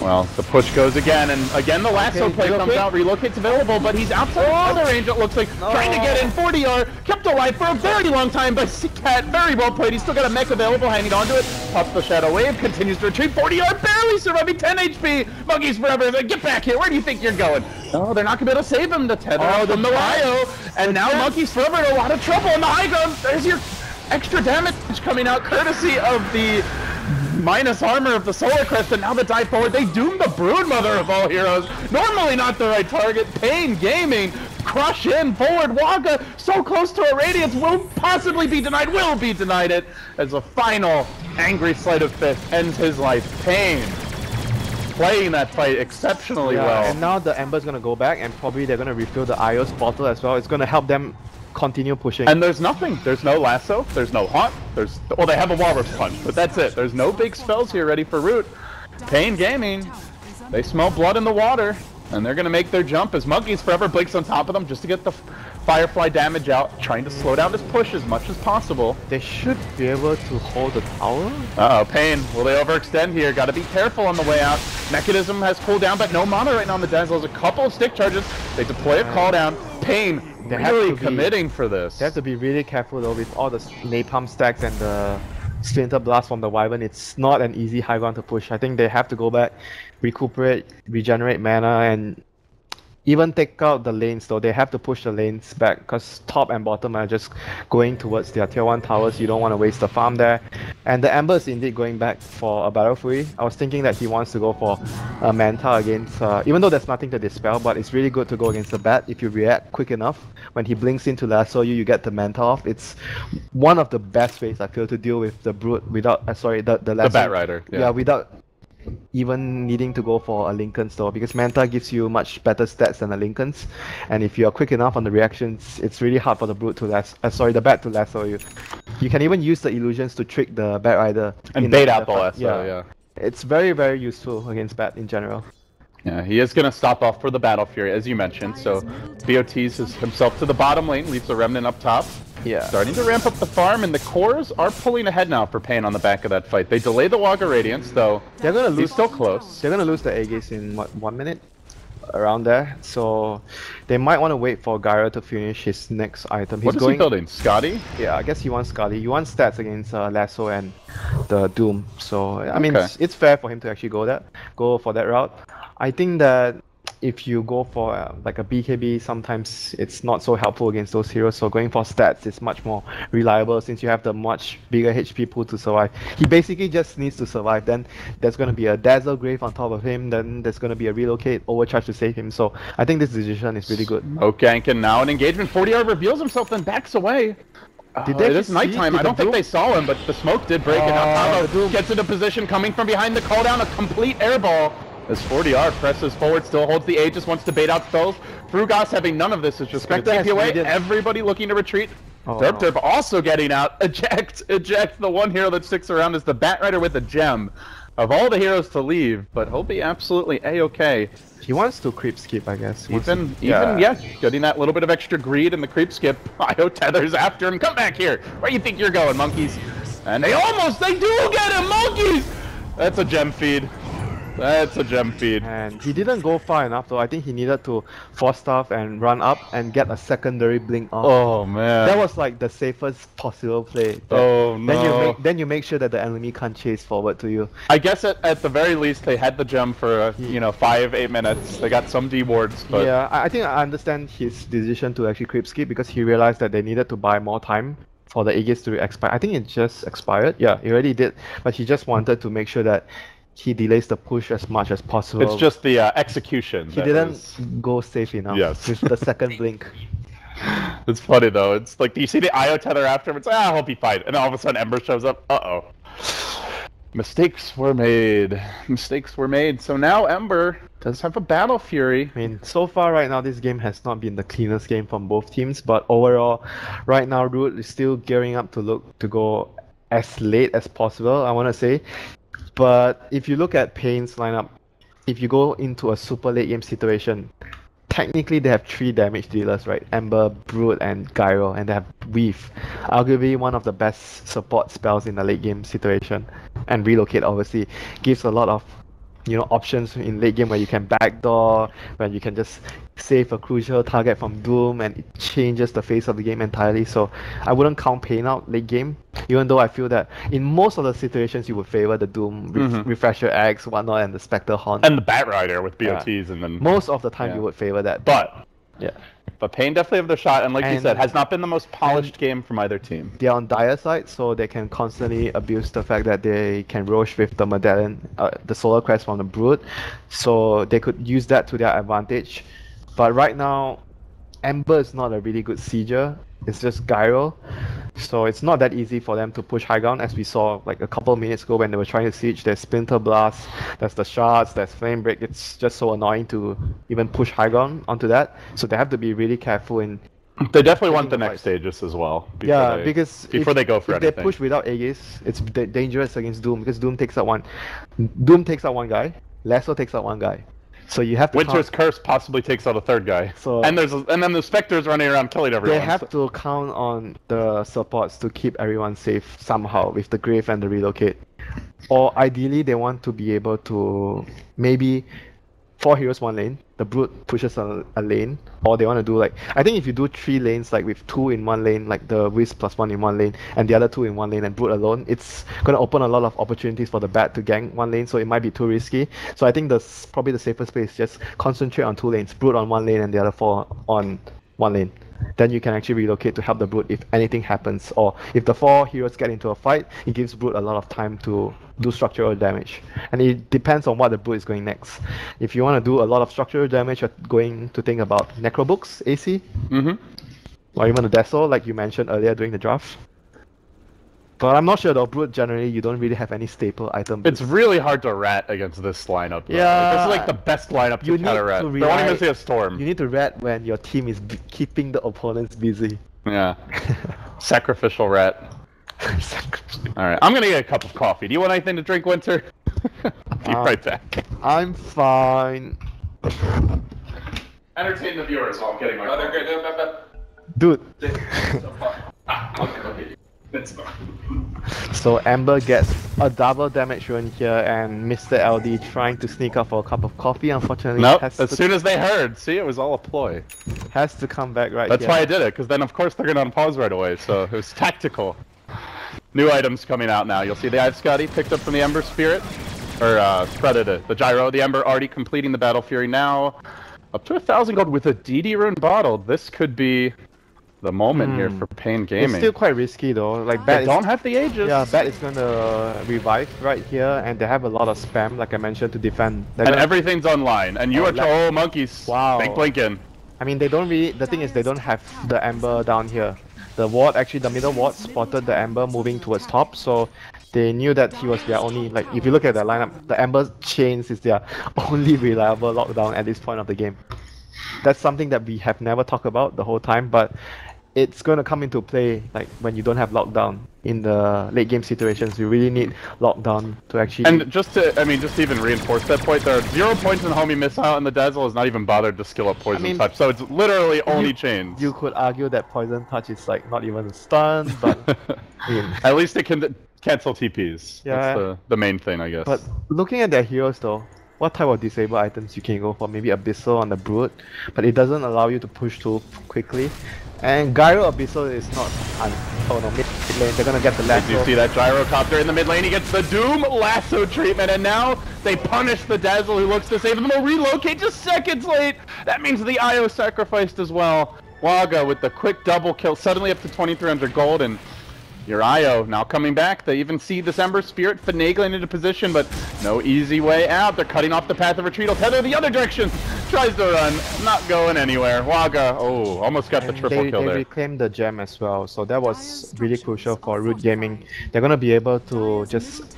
Well, the push goes again, and again the lasso play comes out. Relocate's available, but he's outside other range, it looks like. Trying to get in, 40R, kept alive for a very long time by Cat. Very well played. He's still got a mech available, hanging onto it. Pops the Shadow Wave, continues to retreat. 40R barely surviving, 10 HP. Monkeys forever. Get back here. Where do you think you're going? Oh, they're not going to be able to save him. The tether from the IO. And now Monkeys forever in a lot of trouble on the high ground. There's your extra damage coming out, courtesy of the minus armor of the Solar Crest, and now the dive forward. They doomed the Broodmother of all heroes. Normally not the right target. paiN Gaming crush in forward. Wagga so close to a Radiance, will possibly be denied, will be denied it, as a final angry sleight of fist ends his life. paiN playing that fight exceptionally well. And now the Ember's gonna go back, and probably they're gonna refill the IO's bottle as well. It's gonna help them continue pushing. And there's nothing. There's no lasso. There's no haunt. Well, they have a walrus punch, but that's it. There's no big spells here ready for Root. paiN Gaming, they smell blood in the water, and they're gonna make their jump as Monkeys forever blinks on top of them just to get the Firefly damage out, trying to slow down this push as much as possible. They should be able to hold the tower. Uh-oh, paiN, will they overextend here? Gotta be careful on the way out. Mechanism has cooled down, but no mana right now on the Dazzle. There's a couple of stick charges. They deploy a call down. paiN really committing for this. They have to be really careful though with all the napalm stacks and the Splinter Blast from the Wyvern. It's not an easy high ground to push. I think they have to go back, recuperate, regenerate mana, and even take out the lanes though. They have to push the lanes back because top and bottom are just going towards their tier 1 towers. You don't want to waste the farm there. And the Ember is indeed going back for a Battle Fury. I was thinking that he wants to go for a Manta against, even though there's nothing to dispel, but it's really good to go against the Bat if you react quick enough. When he blinks into lasso you, you get the Manta off. It's one of the best ways I feel to deal with the Brute without, the lasso. The Bat Rider. Yeah, without even needing to go for a Lincoln's though, because Manta gives you much better stats than a Lincoln's, and if you're quick enough on the reactions, it's really hard for the Brute to the Bat to lasso you. You can even use the illusions to trick the Bat Rider and bait out the lasso. Yeah, it's very, very useful against Bat in general. Yeah, he is going to stop off for the Battle Fury, as you mentioned, so BOTs himself to the bottom lane, leaves the Remnant up top. Yeah. Starting to ramp up the farm, and the cores are pulling ahead now for paiN on the back of that fight. They delay the Wagga Radiance, though. They're gonna lose. He's still close. They're gonna lose the Aegis in what, 1 minute? Around there. So they might want to wait for Gyro to finish his next item. What is he building? Scotty? Yeah, I guess he wants Scotty. He wants stats against Lasso and the Doom. So I mean, it's fair for him to actually go for that route. I think that if you go for like a BKB, sometimes it's not so helpful against those heroes. So going for stats is much more reliable since you have the much bigger HP pool to survive. He basically just needs to survive. Then there's going to be a Dazzle Grave on top of him. Then there's going to be a Relocate Overcharge to save him. So I think this decision is really good. Okay, and now an engagement. 40R reveals himself, then backs away. It is nighttime. I don't think they saw him, but the smoke did break. And now Tavo gets into position, coming from behind the call down, a complete airball. As 40R presses forward, still holds the Aegis, wants to bait out spells. Frugas having none of this is just going to take you away. Everybody looking to retreat. Derp also getting out. Eject the one hero that sticks around is the Bat Rider with a gem. Of all the heroes to leave, but he'll be absolutely A-okay. He wants to creep skip, I guess. Even getting that little bit of extra greed in the creep skip. IO tethers after him. Come back here. Where do you think you're going, Monkeys? And they do get him, Monkeys! That's a gem feed. That's a gem feed. And he didn't go far enough though. I think he needed to force stuff and run up and get a secondary blink off. Oh man. That was like the safest possible play. Oh no. Then you make sure that the enemy can't chase forward to you. I guess at the very least they had the gem for 5-8 minutes. They got some D wards, but yeah, I think I understand his decision to actually creep skip because he realized that they needed to buy more time for the Aegis to expire. I think it just expired. Yeah, it already did. But he just wanted to make sure that he delays the push as much as possible. It's just the execution. He didn't go safe enough with the second blink. It's funny though. It's like, do you see the IO tether after? It's I hope he fight, and all of a sudden Ember shows up. Mistakes were made. Mistakes were made. So now Ember does have a Battle Fury. I mean, so far right now this game has not been the cleanest game from both teams, but overall, right now Root is still gearing up to go as late as possible, I want to say. But if you look at paiN's lineup, if you go into a super late game situation, technically they have 3 damage dealers, right? Ember, Brood, and Gyro, and they have Weave. Arguably one of the best support spells in a late game situation. And Relocate obviously gives a lot of options in late game where you can backdoor, where you can just save a crucial target from Doom, and it changes the face of the game entirely. So I wouldn't count paiN out late game, even though I feel that in most of the situations you would favor the Doom Refresher X, whatnot, and the Spectre Horn. And the Bat Rider with BOTs, and then most of the time you would favor that. But yeah. But paiN definitely have their shot, and like you said, has not been the most polished game from either team. They're on dire side, so they can constantly abuse the fact that they can roche with the medallion, the Solar Crest from the Brood, so they could use that to their advantage. But right now, Ember is not a really good sieger. It's just Gyro, so it's not that easy for them to push high ground, as we saw like a couple of minutes ago when they were trying to siege. There's Splinter Blast, there's the shards, there's Flame Break. It's just so annoying to even push high ground onto that, so they have to be really careful in... They definitely want the next stages as well. Because before they go for anything. If they push without Aegis, it's dangerous against Doom, because Doom takes out one guy, Lasso takes out one guy. So you have to Winter's Curse possibly takes out a third guy. So and then the Spectres running around killing everyone. They have to count on the supports to keep everyone safe somehow with the Grave and the Relocate. Or ideally they want to be able to maybe 4 heroes 1 lane, the Brood pushes a lane, or they want to do like, I think if you do 3 lanes like with 2 in 1 lane, like the Wisp plus 1 in 1 lane, and the other 2 in 1 lane and Brood alone, it's going to open a lot of opportunities for the Bat to gank 1 lane, so it might be too risky. So I think probably the safest place is just concentrate on 2 lanes, Brood on 1 lane and the other 4 on 1 lane. Then you can actually relocate to help the Brood if anything happens, or if the 4 heroes get into a fight, it gives Brood a lot of time to do structural damage. And it depends on what the Brood is going next. If you want to do a lot of structural damage, you're going to think about Necrobooks, AC, or even the Deso, like you mentioned earlier during the draft. But I'm not sure though, Brood generally, you don't really have any staple item. It's really hard to rat against this lineup. Though. Yeah. This is like the best lineup to counter rat. They're only going to see a Storm. You need to rat when your team is keeping the opponents busy. Yeah. Sacrificial rat. Alright, I'm going to get a cup of coffee. Do you want anything to drink, Winter? Be right back. I'm fine. Entertain the viewers while I'm getting my coffee. Dude. Okay. So Ember gets a double damage run here, and Mr. LD trying to sneak up for a cup of coffee. Unfortunately, nope. As soon as they heard, see, it was all a ploy. Has to come back right. That's why I did it, because then of course they're gonna unpause right away. So it was tactical. New items coming out now. You'll see the Ive Scotty picked up from the Ember Spirit, or credited the Gyro. The Ember already completing the Battle Fury now. Up to 1,000 gold with a DD rune bottle. This could be the moment here for paiN Gaming. It's still quite risky though. Like Bat don't have the Aegis. Yeah, Bat is gonna revive right here, and they have a lot of spam, like I mentioned, to defend. And everything's online, and you are monkeys. Wow. Big blinking. I mean, they don't really. The thing is, they don't have the Ember down here. The ward, actually, the middle ward spotted the Ember moving towards top, so they knew that he was their only. Like, if you look at the lineup, the Ember chains is their only reliable lockdown at this point of the game. That's something that we have never talked about the whole time, but it's going to come into play like when you don't have lockdown in the late game situations. You really need lockdown to actually. And just to even reinforce that point, there are 0 points in homie missile, and the Dazzle is not even bothered to skill up poison touch. So it's literally only chains. You could argue that poison touch is like not even a stun, but I mean, at least it can cancel TPs. Yeah. That's the main thing, I guess. But looking at their heroes though, what type of disable items you can go for? Maybe Abyssal on the Brood, but it doesn't allow you to push too quickly. And Gyro Abyssal is not mid lane, they're gonna get the lasso. You see that Gyrocopter in the mid lane, he gets the Doom lasso treatment, and now they punish the Dazzle who looks to save them. They'll relocate just seconds late! That means the IO sacrificed as well. Waga with the quick double kill, suddenly up to 2,300 gold, and your IO now coming back. They even see this Ember Spirit finagling into position, but no easy way out. They're cutting off the path of retreat. He'll tether the other direction. Tries to run, not going anywhere. Waga, almost got the triple kill there. They reclaimed the gem as well, so that was really crucial for Root Gaming. They're gonna be able to just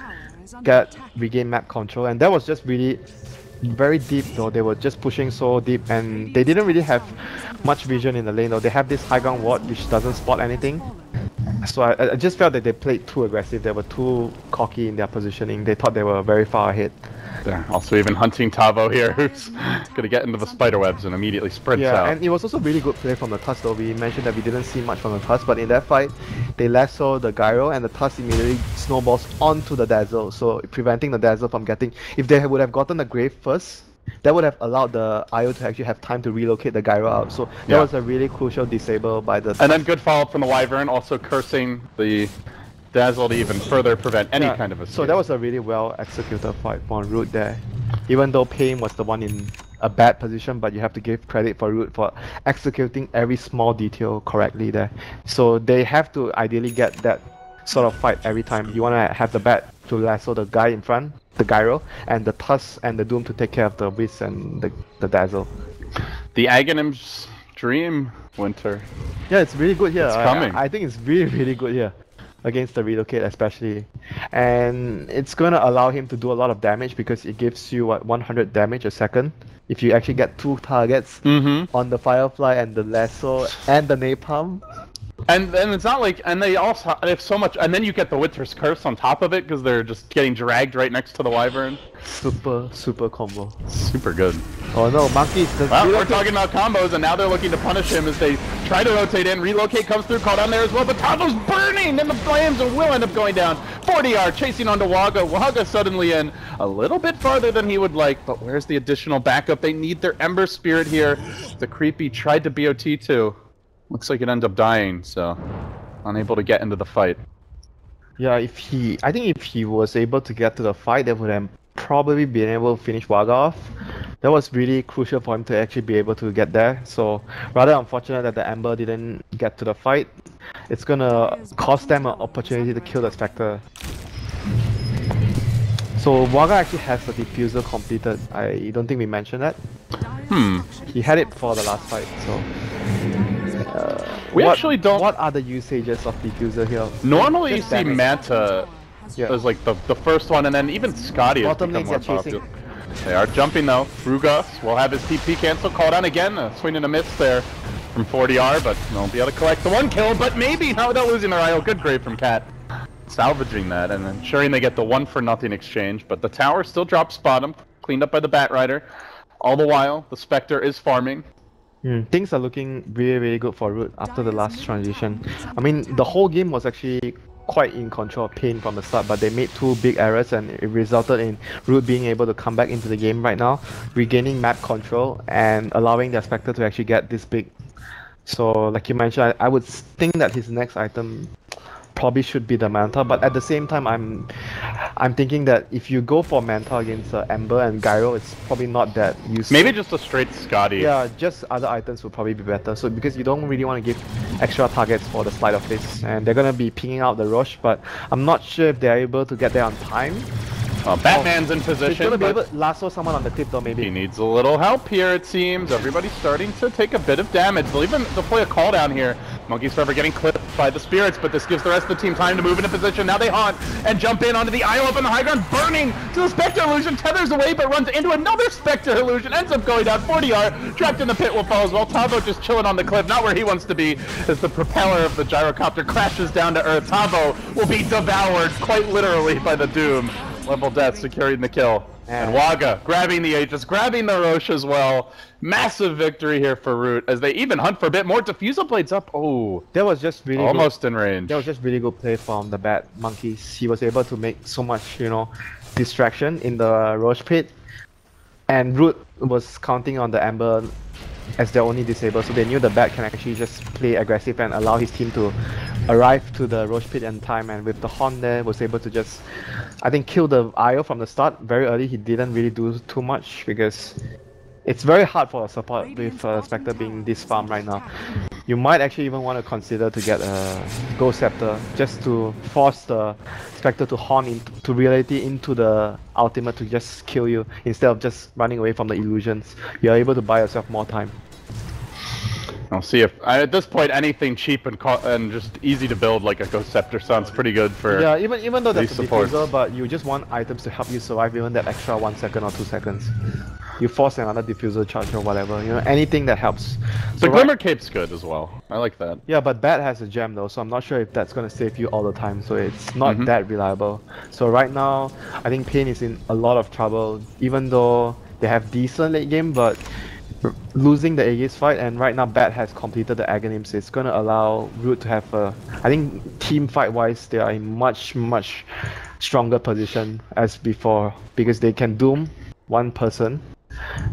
regain map control, and that was just really very deep though. They were just pushing so deep, and they didn't really have much vision in the lane though. They have this high ground ward which doesn't spot anything. So I just felt that they played too aggressive. They were too cocky in their positioning. They thought they were very far ahead. They're also even hunting Tavo here, who's gonna get into the spider webs and immediately sprints out. Yeah, and it was also really good play from the Tusk though. We mentioned that we didn't see much from the Tusk, but in that fight, they lasso the Gyro and the Tusk immediately snowballs onto the Dazzle, so preventing the Dazzle from getting... If they would have gotten the Grave first, that would have allowed the IO to actually have time to relocate the Gyro out. So that was a really crucial disable by the Tusk. And then good follow-up from the Wyvern, also cursing the Dazzle to even further prevent any kind of escape. So that was a really well executed fight for Root there. Even though paiN was the one in a bad position, but you have to give credit for Root for executing every small detail correctly there. So they have to ideally get that sort of fight every time. You want to have the bat to lasso the guy in front, the Gyro, and the Tusk and the Doom to take care of the Whiz and the Dazzle. The Aghanim's dream, Winter. Yeah, it's really good here. It's coming. I think it's really good here. Against the relocate especially, and it's going to allow him to do a lot of damage because it gives you what 100 damage a second if you actually get 2 targets on the Firefly and the lasso and the napalm. And then it's not like, and they also have so much, and then you get the Winter's Curse on top of it because they're just getting dragged right next to the Wyvern. Super combo. Super good. Oh no, Monkeys. Well, we're talking about combos, and now they're looking to punish him as they try to rotate in. Relocate comes through, caught on there as well, but Tavo's burning in the flames and will end up going down. 40R chasing onto Waga. Waga suddenly in a little bit farther than he would like, but where's the additional backup? They need their Ember Spirit here. The creepy tried to BOT too. Looks like it ends up dying, so unable to get into the fight. Yeah, I think if he was able to get to the fight, they would have probably been able to finish Waga off. That was really crucial for him to actually be able to get there. So rather unfortunate that the Ember didn't get to the fight. It's gonna cost them an opportunity to kill the Spectre. So Waga actually has the diffuser completed. I don't think we mentioned that. He had it for the last fight, so... we actually don't... What are the usages of diffuser here? Normally you see Manta as like the first one, and then even Scotty has become more popular. They are jumping though. Rugas will have his TP cancel, called on again. A swing and a miss there from 40R, but they'll be able to collect the 1 kill, but maybe not without losing their IO. Good grade from Cat. Salvaging that and ensuring they get the 1-for-0 exchange, but the tower still drops bottom, cleaned up by the Bat Rider. All the while, the Spectre is farming. Things are looking really good for Root after the last transition. I mean, the whole game was actually quite in control of paiN from the start, but they made 2 big errors and it resulted in Root being able to come back into the game right now, regaining map control and allowing their Spectre to actually get this big. So, like you mentioned, I would think that his next item probably should be the Manta, but at the same time I'm thinking that if you go for Manta against Ember and Gyro, it's probably not that useful. Maybe just a straight Scotty. Yeah, just other items would probably be better. So because you don't really want to give extra targets for the Slide of Fist, and they're gonna be pinging out the Roche, but I'm not sure if they're able to get there on time. Batman's in position. He's gonna be able to lasso someone on the tip though, maybe. He needs a little help here, it seems. Everybody's starting to take a bit of damage. They'll play a call down here. Monkey's Forever getting clipped by the Spirits, but this gives the rest of the team time to move into position. Now they haunt and jump in onto the IO up on the high ground, burning to the Spectre Illusion, tethers away but runs into another Spectre Illusion, ends up going down. 40R, trapped in the pit, will fall as well. Tavo just chilling on the cliff, not where he wants to be, as the propeller of the gyrocopter crashes down to earth. Tavo will be devoured, quite literally, by the Doom. Level death, securing the kill. And Waga grabbing the Aegis, grabbing the Roche as well. Massive victory here for Root as they even hunt for a bit more. Diffusal Blades up. Oh, that was just really almost in range. That was just really good play from the Bat Monkeys. He was able to make so much, distraction in the Roche pit. And Root was counting on the Ember as their only disable, so they knew the Bat can actually just play aggressive and allow his team to arrive to the Roche pit in time, and with the Horn there was able to just, I think, kill the IO from the start. Very early he didn't really do too much because it's very hard for a support with Spectre being this farm right now. You might actually even want to consider to get a Ghost Scepter just to force the Spectre to Horn into reality into the ultimate to just kill you instead of just running away from the illusions. You're able to buy yourself more time. I'll see if at this point anything cheap and just easy to build like a Ghost Scepter sounds pretty good for. Yeah, even though that's a supports. diffuser, but you just want items to help you survive even that extra 1 second or 2 seconds. you force another diffuser charge or whatever. You know, anything that helps. The So Glimmer Cape's good as well. I like that. yeah, but Bat has a gem though, so I'm not sure if that's gonna save you all the time. So it's not that reliable. So right now, I think paiN is in a lot of trouble, even though they have decent late game, but losing the Aegis fight, and right now Bat has completed the Aghanims. It's gonna allow Root to have a, I think team fight wise, they are in much stronger position as before because they can doom one person.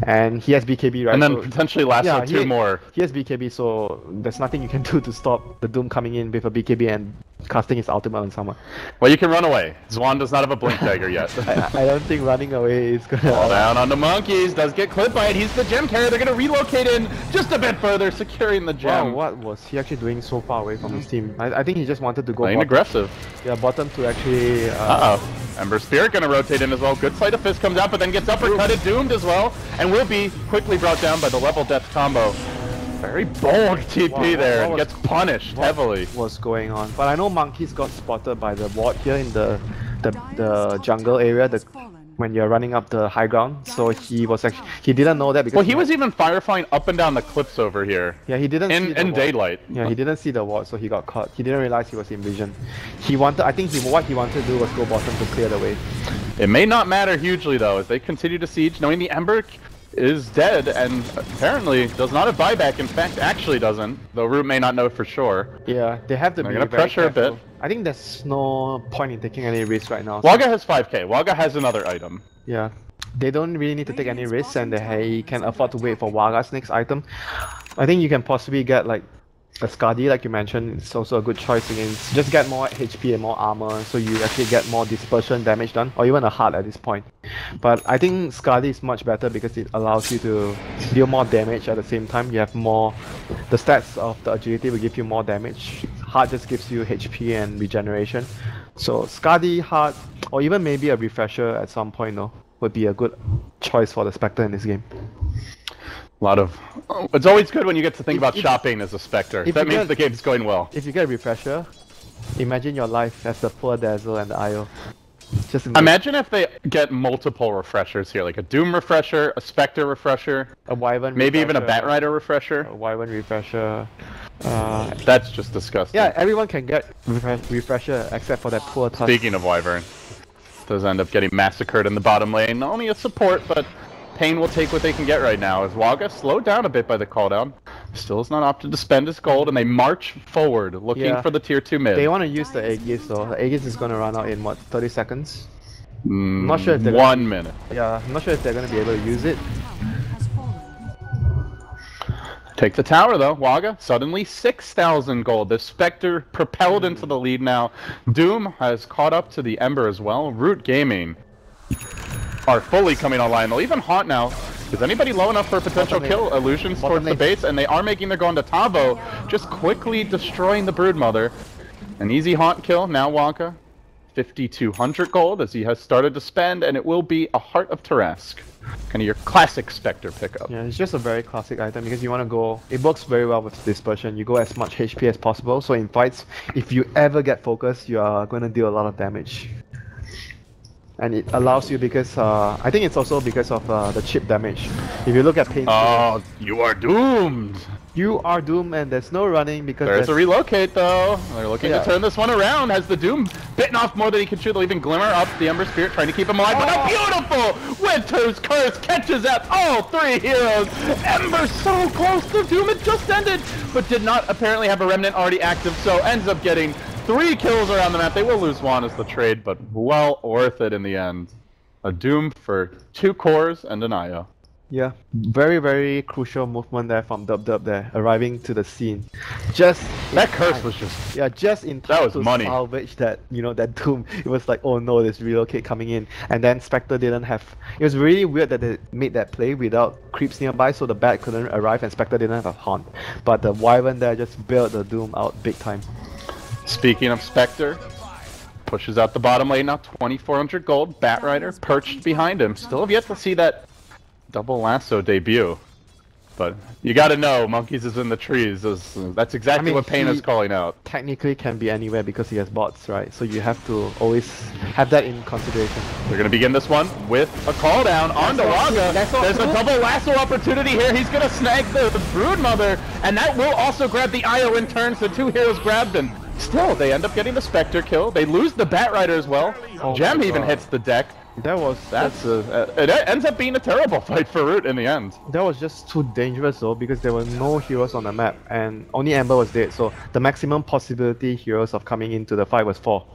And he has BKB, right? And then so, potentially lasso two more. He has BKB, so there's nothing you can do to stop the Doom coming in with a BKB and casting his ultimate on someone. Well, you can run away. Zwan does not have a blink dagger yet. I don't think running away is gonna... Fall down on the monkeys. Does get clipped by it. He's the gem carrier. They're gonna relocate in just a bit further, securing the gem. Wow, what was he actually doing so far away from his team? I think he just wanted to go Playing bottom. aggressive. Yeah, bottom to actually... Ember Spirit gonna rotate in as well. Good Sleight of Fist comes out, but then gets uppercutted, doomed as well, and will be quickly brought down by the level death combo. Very bold TP there, and gets punished heavily. What's going on? But I know monkeys got spotted by the ward here in the jungle area. When you're running up the high ground, so he was actually he didn't know that because well he was even fireflying up and down the cliffs over here. Yeah, he didn't see the in ward. daylight. Yeah, he didn't see the ward, so he got caught. He didn't realize he was in vision. He wanted, I think what he wanted to do was go bottom to clear the way. It may not matter hugely though as they continue to siege, knowing the Ember is dead and apparently does not have buyback. In fact, actually doesn't, though Root may not know for sure. Yeah, they have to be gonna very pressure careful. a bit. I think there's no point in taking any risk right now. Wagga has 5k. Wagga has another item. Yeah, they don't really need to take any risks, and they can afford to wait for Waga's next item. I think you can possibly get like a Skadi, like you mentioned. It's also a good choice against. Just get more HP and more armor, so you actually get more dispersion damage done, or even a heart at this point. But I think Skadi is much better because it allows you to deal more damage at the same time. You have more. The stats of the agility will give you more damage. Heart just gives you HP and regeneration. So Skadi, Heart, or even maybe a refresher at some point though, would be a good choice for the Spectre in this game. A lot of... It's always good when you get to think about shopping as a Spectre. That means the game's going well. If you get a refresher, imagine your life as the poor Dazzle and the IO. Just imagine if they get multiple refreshers here, like a Doom refresher, a Spectre refresher, a Wyvern maybe refresher, even a Batrider refresher. A Wyvern refresher. That's just disgusting. Yeah, everyone can get refresher except for that poor Tusk. Speaking of Wyvern, does end up getting massacred in the bottom lane. Not only a support, but paiN will take what they can get right now. As Wagga slowed down a bit by the cooldown, still has not opted to spend his gold, and they march forward looking for the tier 2 mid. They want to use the Aegis though. The Aegis is going to run out in what, 30 seconds? I'm not sure if they're 1 minute. Yeah, I'm not sure if they're going to be able to use it. Take the tower though, Wagga. Suddenly 6,000 gold. The Spectre propelled into the lead now. Doom has caught up to the Ember as well. Root Gaming are fully coming online. They'll even haunt now. Is anybody low enough for a potential kill? Illusions towards the base, and they are making their go into Tavo, just quickly destroying the Broodmother. An easy haunt kill. Now Wagga, 5,200 gold as he has started to spend, and it will be a Heart of Tarask. Kind of your classic Spectre pickup. Yeah, it's just a very classic item because you want to go... It works very well with dispersion. You go as much HP as possible, so in fights, if you ever get focused, you are going to deal a lot of damage. And it allows you because, I think it's also because of the chip damage. If you look at paiN... Oh, you are doomed! You are doomed and there's no running because there's a relocate though. They're looking to turn this one around. Has the Doom bitten off more than he can chew. They'll even glimmer up the Ember Spirit trying to keep him alive. But a beautiful Winter's Curse catches out all three heroes. Ember so close. The Doom had just ended, but did not apparently have a Remnant already active, so ends up getting 3 kills around the map. They will lose one as the trade, but well worth it in the end. A Doom for 2 cores and an IO. Yeah, very, very crucial movement there from Dub there, arriving to the scene. Just that curse was just... Yeah, just in time that was to money. Salvage that, you know, that Doom. It was like, oh no, there's relocate coming in. And then Spectre didn't have... It was really weird that they made that play without creeps nearby, so the bat couldn't arrive and Spectre didn't have a haunt. But the Wyvern there just bailed the Doom out big time. Speaking of Spectre, pushes out the bottom lane now, 2,400 gold. Batrider perched behind him. Still have yet to see that double lasso debut. But you gotta know, Monkeys is in the trees. That's exactly what paiN is he calling out. technically can be anywhere because he has bots, right? So you have to always have that in consideration. We're gonna begin this one with a call down on the Waga. There's a double lasso opportunity here. He's gonna snag the Broodmother, and that will also grab the IO in turn. So 2 heroes grabbed, and still they end up getting the Spectre kill. They lose the Batrider as well. Oh Gem my even God. hits the deck. That's It ends up being a terrible fight for Root in the end. that was just too dangerous though, because there were no heroes on the map and only Ember was dead. So the maximum possibility heroes of coming into the fight was 4.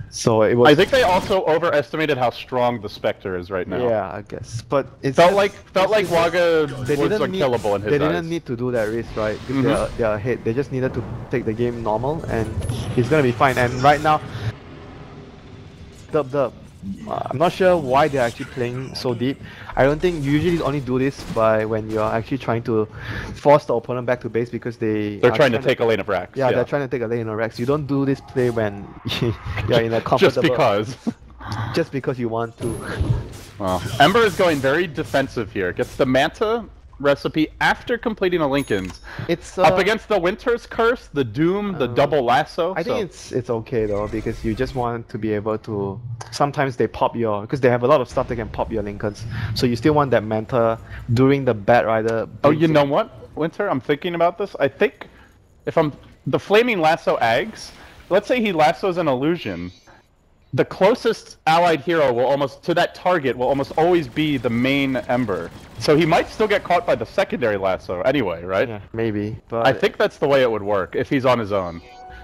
So it was. I think they also overestimated how strong the Spectre is right now. Yeah, I guess. But it Felt like Waga they was didn't need, unkillable in his They eyes. didn't need to do that risk, right? Because they are ahead. They just needed to take the game normal, and he's gonna be fine. And right now, I'm not sure why they're actually playing so deep. I don't think you usually only do this by when you're actually trying to force the opponent back to base because they're trying to take a lane of Rax. Yeah, they're trying to take a lane of Rex. You don't do this play when you're in a comfortable. Just because you want to. Well, Ember is going very defensive here. Gets the Manta recipe after completing a Linken's. It's up against the Winter's Curse, the Doom, the double lasso. I think it's okay though, because you just want to be able to. Sometimes they pop because they have a lot of stuff that can pop your Lincolns. So you still want that Manta during the Batrider. Oh, you know what, Winter? I'm thinking about this. I think if the Flaming Lasso Ags, let's say he lassos an illusion. The closest allied hero to that target will almost always be the main Ember. So he might still get caught by the secondary lasso anyway, right? Yeah, maybe. But I think that's the way it would work if he's on his own.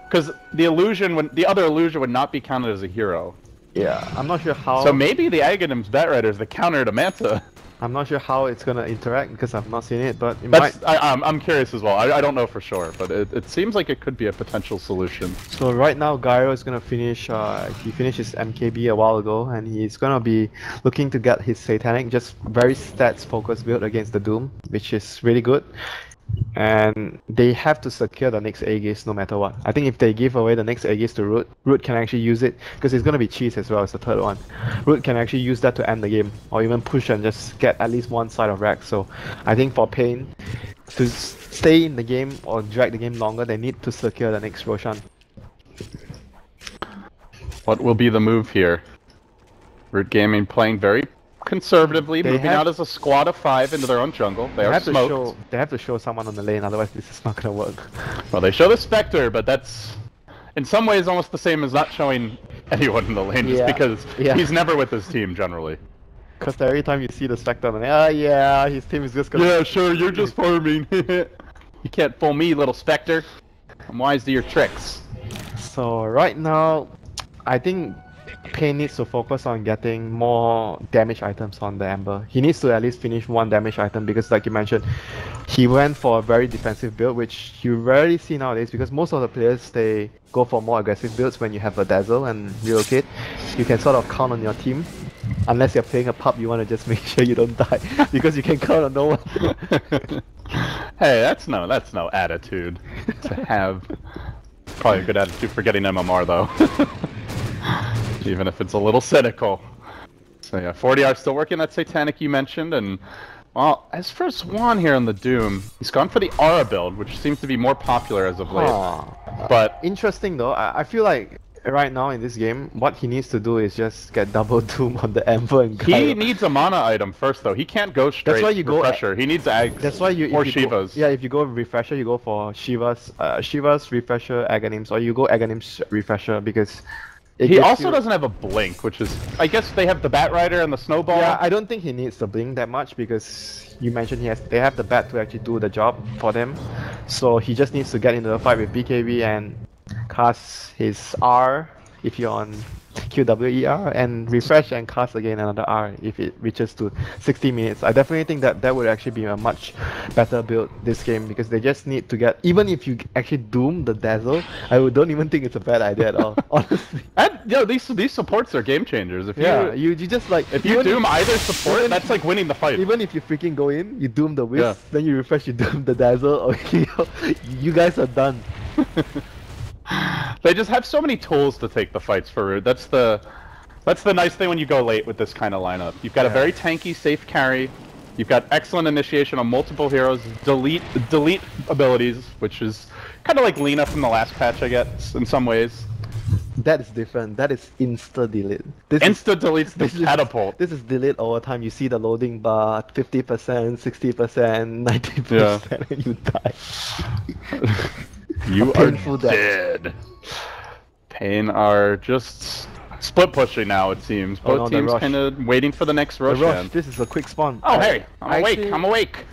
Because the other illusion would not be counted as a hero. Yeah, I'm not sure how. So maybe the Aghanim's Batrider is the counter to Manta. I'm not sure how it's gonna interact because I've not seen it, but it I'm curious as well. I don't know for sure, but it seems like it could be a potential solution. So right now, Gyro is gonna finish. He finished his MKB a while ago, and he's gonna be looking to get his Satanic, just very stats-focused build against the Doom, which is really good. And they have to secure the next Aegis no matter what. I think if they give away the next Aegis to Root, Root can actually use it, because it's gonna be cheese as well as the third one. Root can actually use that to end the game, or even push and just get at least one side of Rax. So I think for paiN to stay in the game or drag the game longer, they need to secure the next Roshan. What will be the move here? Root Gaming playing very conservatively, moving out as a squad of 5 into their own jungle. They are smoked. They have to show someone on the lane, otherwise this is not gonna work. Well, they show the Spectre, but that's in some ways almost the same as not showing anyone in the lane, just because he's never with his team generally. Because every time you see the Spectre on the lane, yeah, his team is just gonna... Yeah, sure, you're just farming. You can't fool me, little Spectre. I'm wise to your tricks. So right now, I think paiN needs to focus on getting more damage items on the Ember. He needs to at least finish one damage item, because like you mentioned, he went for a very defensive build, which you rarely see nowadays, because most of the players, they go for more aggressive builds when you have a Dazzle and Relocate. You can sort of count on your team. Unless you're playing a pub, you want to just make sure you don't die, because you can count on no one. Hey, that's no attitude to have. Probably a good attitude for getting MMR though. Even if it's a little cynical. So yeah, 40R still working that Satanic you mentioned, and well, as for Swan here on the Doom, he's gone for the Aura build, which seems to be more popular as of late. But interesting though, I feel like right now in this game, what he needs to do is just get double Doom on the Ember and Gyro. He needs a mana item first though. He can't go straight. That's why you Refresher. He needs Ags. That's why or Shivas. Yeah, if you go Refresher, you go for Shivas Refresher, Aghanims, or you go Aghanims Refresher, because he also doesn't have a blink, which is, I guess they have the Batrider and the Snowball. Yeah, I don't think he needs the blink that much, because you mentioned they have the Bat to actually do the job for them. So he just needs to get into the fight with BKB and cast his R if you're on QWER, and refresh and cast again another R if it reaches to 60 minutes. I definitely think that would actually be a much better build this game, because they just need to get, even if you actually doom the Dazzle, don't even think it's a bad idea at all, honestly. And these supports are game changers. If you just like, if you doom either support, that's like winning the fight. Even if you freaking go in, you doom the Wisp, then you refresh, you doom the Dazzle, you guys are done. They just have so many tools to take the fights for Root. That's the nice thing when you go late with this kind of lineup. You've got a very tanky, safe carry. You've got excellent initiation on multiple heroes, delete abilities, which is kind of like Lena from the last patch, I guess, in some ways. That is different. That is insta delete. This Insta deletes the catapult. This is delete over time. You see the loading bar 50%, 60%, 90%, and you die. You are dead. paiN are just split pushing now, it seems. Both teams kind of waiting for the next rush. This is a quick spawn. Oh, hey, I'm awake. I'm awake.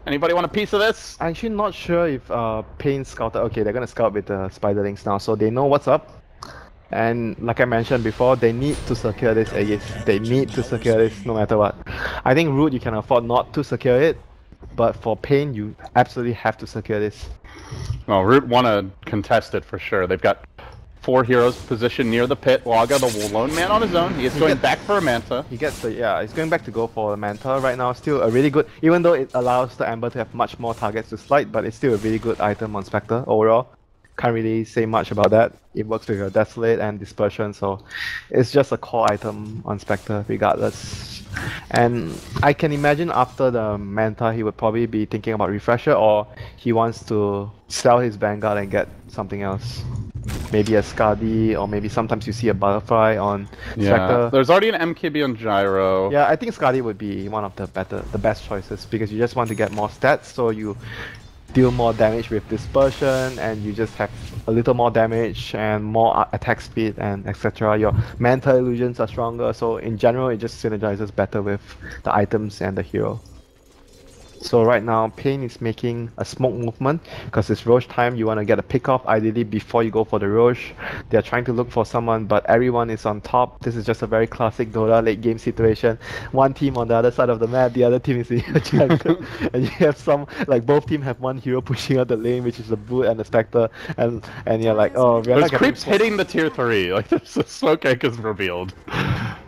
Anybody want a piece of this? I'm actually not sure if paiN scouted. Okay, they're gonna scout with the spiderlings now, so they know what's up. And like I mentioned before, they need to secure this. Yes, they need to secure this no matter what. I think Root, you can afford not to secure it, but for paiN, you absolutely have to secure this. Well, Root want to contest it for sure. They've got 4 heroes positioned near the pit. Waga, the lone man on his own. He is going back for a Manta. He gets the, he's going back to go for a Manta right now. Still a really good, even though it allows the Ember to have much more targets to slide, but it's still a really good item on Spectre overall. Can't really say much about that. It works with your Desolate and Dispersion, so it's just a core item on Spectre regardless. And I can imagine after the Manta, he would probably be thinking about Refresher, or he wants to sell his Vanguard and get something else. Maybe a Skadi, or maybe sometimes you see a Butterfly on Spectre. There's already an MKB on Gyro. Yeah, I think Skadi would be one of the best choices, because you just want to get more stats, so you deal more damage with Dispersion, and you just have a little more damage and more attack speed and etc. Your Manta illusions are stronger, so in general it just synergizes better with the items and the hero. So right now, paiN is making a smoke movement because it's Roche time. You want to get a pick off ideally before you go for the Roche. They're trying to look for someone, but everyone is on top. This is just a very classic Dota late game situation. One team on the other side of the map, the other team is in your jungle, and you have like both teams have one hero pushing out the lane, which is the Boot and the Spectre, and you're like, oh, we're not creeps hitting the tier 3. Like there's a smoke egg is revealed,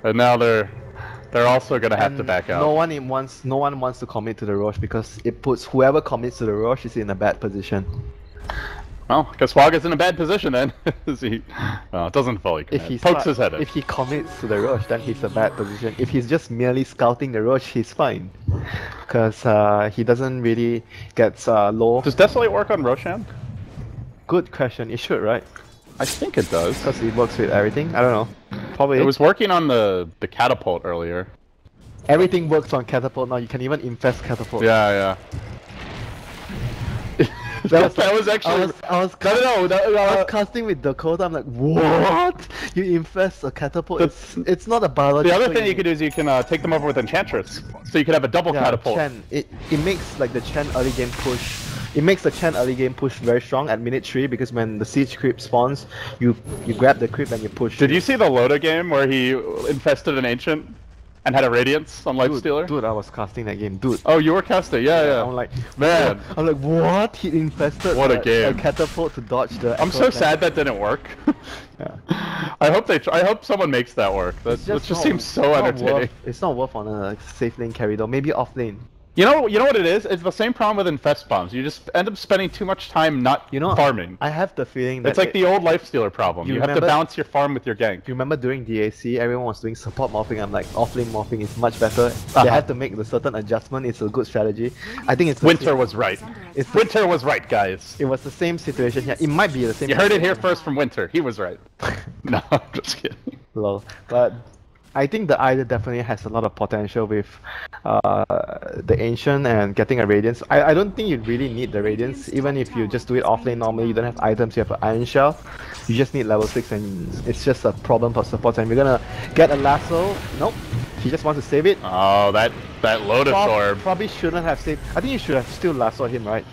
and now they're also gonna have to back out. No one wants to commit to the Roche because it puts whoever commits to the Roche is in a bad position. Well, because Waga's in a bad position then. It doesn't fully commit. If he pokes his head in. If he commits to the Roche, then he's in a bad position. If he's just merely scouting the Roche, he's fine. Because he doesn't really get low. Does Desolate work on Roshan? Good question. It should, right? I think it does. Because it works with everything. I don't know. Probably. It was working on the catapult earlier. Everything works on catapult now. You can even infest catapult. Yeah. that was actually. I was casting with Dakota. I'm like, what? You infest a catapult? It's not a biological. The other thing you can do is you can take them over with Enchantress, so you can have a double catapult. Chen. It makes like the Chen early game push. It makes the Chen early game push very strong at minute 3 because when the siege creep spawns, you grab the creep and you push. Did you see the Loda game where he infested an Ancient and had a Radiance on Lifestealer? Dude, I was casting that game, dude. Oh, you were casting? Yeah. I'm like, man. I'm like, what? He infested what a game. A catapult to dodge the. I'm so sad that didn't work. Yeah. I hope someone makes that work. That just seems so entertaining. It's not worth on a safe lane carry though. Maybe off lane. You know what it is? It's the same problem with infest bombs. You just end up spending too much time not farming. I have the feeling that it's like the old Lifestealer problem. You have to balance your farm with your gank. You remember during DAC, everyone was doing support morphing. I'm like, off-lane morphing is much better. They have to make the certain adjustment. It's a good strategy. I think it's Winter was right. Winter was right, guys. It was the same situation here. It might be the same. You heard it here first from Winter. He was right. No, I'm just kidding. Lol. But I think the Idol definitely has a lot of potential with the Ancient and getting a Radiance. I don't think you really need the Radiance. Even if you just do it offlane normally, you don't have items, you have an Iron Shell. You just need level 6 and it's just a problem for support. And we're gonna get a Lasso. Nope. He just wants to save it. Oh, that Lotus Orb. Probably shouldn't have saved. I think you should have still lassoed him, right?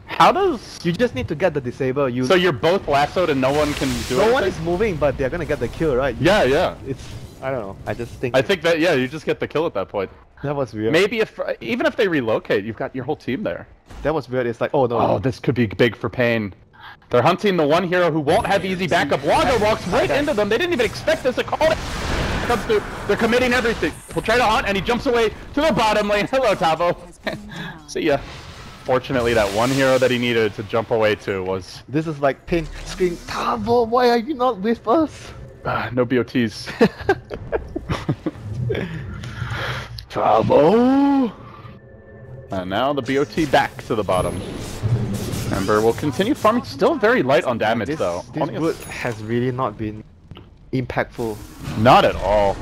How does... You just need to get the disable. So you're both lassoed and no one can do it? No one is moving, but they're gonna get the kill, right? Yeah. I don't know. I think that you just get the kill at that point. That was weird. Maybe even if they relocate, you've got your whole team there. That was weird. It's like, oh no. Oh, this could be big for paiN. They're hunting the one hero who won't have easy backup. Waga walks right into them. They didn't even expect this to call it. They're committing everything. We'll try to hunt, and he jumps away to the bottom lane. Hello, Tavo. See ya. Fortunately, that one hero that he needed to jump away to was... This is like paiN screaming, Tavo, why are you not with us? No BOTs. Tavo! And now the BOT back to the bottom. Ember will continue farming, still very light on damage though. This root has really not been impactful. Not at all.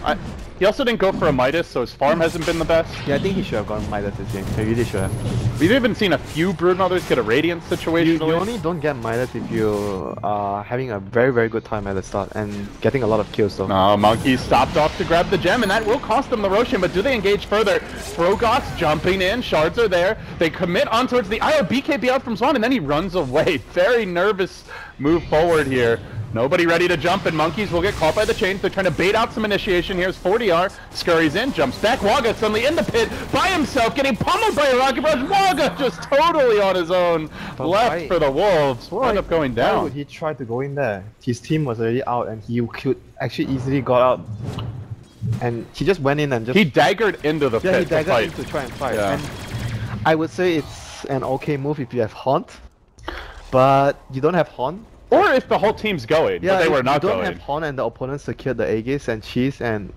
He also didn't go for a Midas, so his farm hasn't been the best. Yeah, I think he should have gone Midas this game. He really should have. We've even seen a few Broodmothers get a Radiant situation. You only don't get Midas if you are having a very, very good time at the start and getting a lot of kills though. Monkey stopped off to grab the gem, and that will cost them the Roshan, but do they engage further? Frogoth's jumping in, shards are there. They commit on towards the IO BKB out from Swan, and then he runs away. Very nervous move forward here. Nobody ready to jump, and Monkeys will get caught by the chains. They're trying to bait out some initiation. Here's 40R, scurries in, jumps back. Wagga suddenly in the pit by himself, getting pummeled by a Rocket Rush. Wagga just totally on his own, left for the Wolves. Will end up going down. Why would he try to go in there? His team was already out, and he could actually easily got out. And he just went in and just... He daggered into the pit he daggered to fight. in to try and fight. Yeah. And I would say it's an okay move if you have Haunt, but you don't have Haunt. Or if the whole team's going, but they were not going. You don't have Haunt and the opponent secured the Aegis and Cheese, and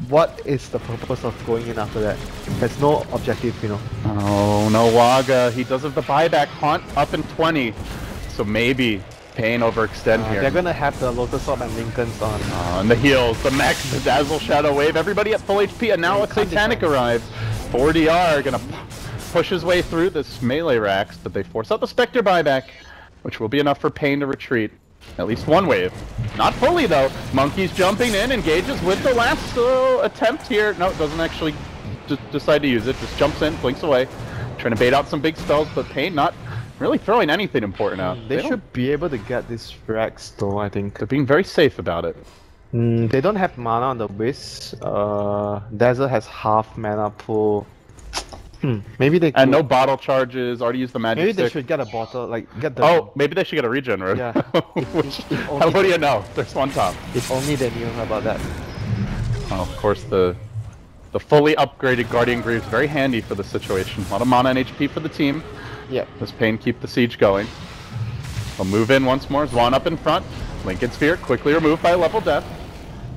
what is the purpose of going in after that? There's no objective, you know. Oh, no Wagga. He does have the buyback. Haunt up in 20. So maybe paiN overextend here. They're gonna have the Lotus Orb and Lincolns on. And the heals, the Max, the Dazzle, Shadow Wave, everybody at full HP, and now a Satanic arrives. 4DR gonna push his way through this melee racks, but they force out the Spectre buyback, which will be enough for paiN to retreat. At least one wave. Not fully though. Monkey's jumping in, engages with the last attempt here. No, doesn't actually decide to use it. Just jumps in, blinks away. Trying to bait out some big spells, but paiN not really throwing anything important out. They should be able to get these racks though, I think. They're being very safe about it. They don't have mana on the Wisp. Dazzle has half mana pool. Maybe they could... And no bottle charges, already used the magic Maybe stick. they should get a bottle, like get the... Oh, maybe they should get a regen room. Yeah. How do you know? There's one top. If only they knew about that. Oh, of course the fully upgraded Guardian Greaves, very handy for the situation. A lot of mana and HP for the team. Yep. Does paiN keep the siege going? They'll move in once more. Zwan up in front. Lincoln Sphere quickly removed by a level death.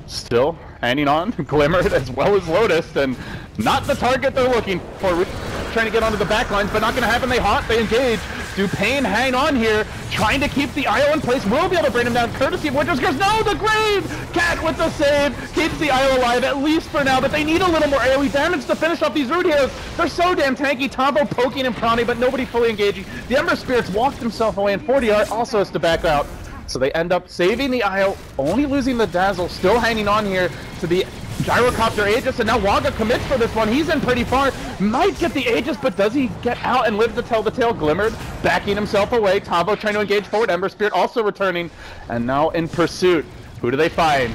Still hanging on, Glimmered as well as Lotus, and not the target they're looking for. Trying to get onto the back lines, but not going to happen. They haunt, they engage. Do paiN hang on here, trying to keep the IO in place. Will be able to bring him down, courtesy of Winter's Curse. No, the Grave! Cat with the save, keeps the IO alive, at least for now, but they need a little more AoE damage to finish off these root heroes. They're so damn tanky. Tavo poking and prawning, but nobody fully engaging. The Ember Spirits walked himself away, and 40R also has to back out. So they end up saving the IO, only losing the Dazzle, still hanging on here to the Gyrocopter Aegis, and now Wagga commits for this one. He's in pretty far, might get the Aegis, but does he get out and live to tell the tale? Glimmered, backing himself away. Tavo trying to engage forward, Ember Spirit also returning, and now in pursuit. Who do they find?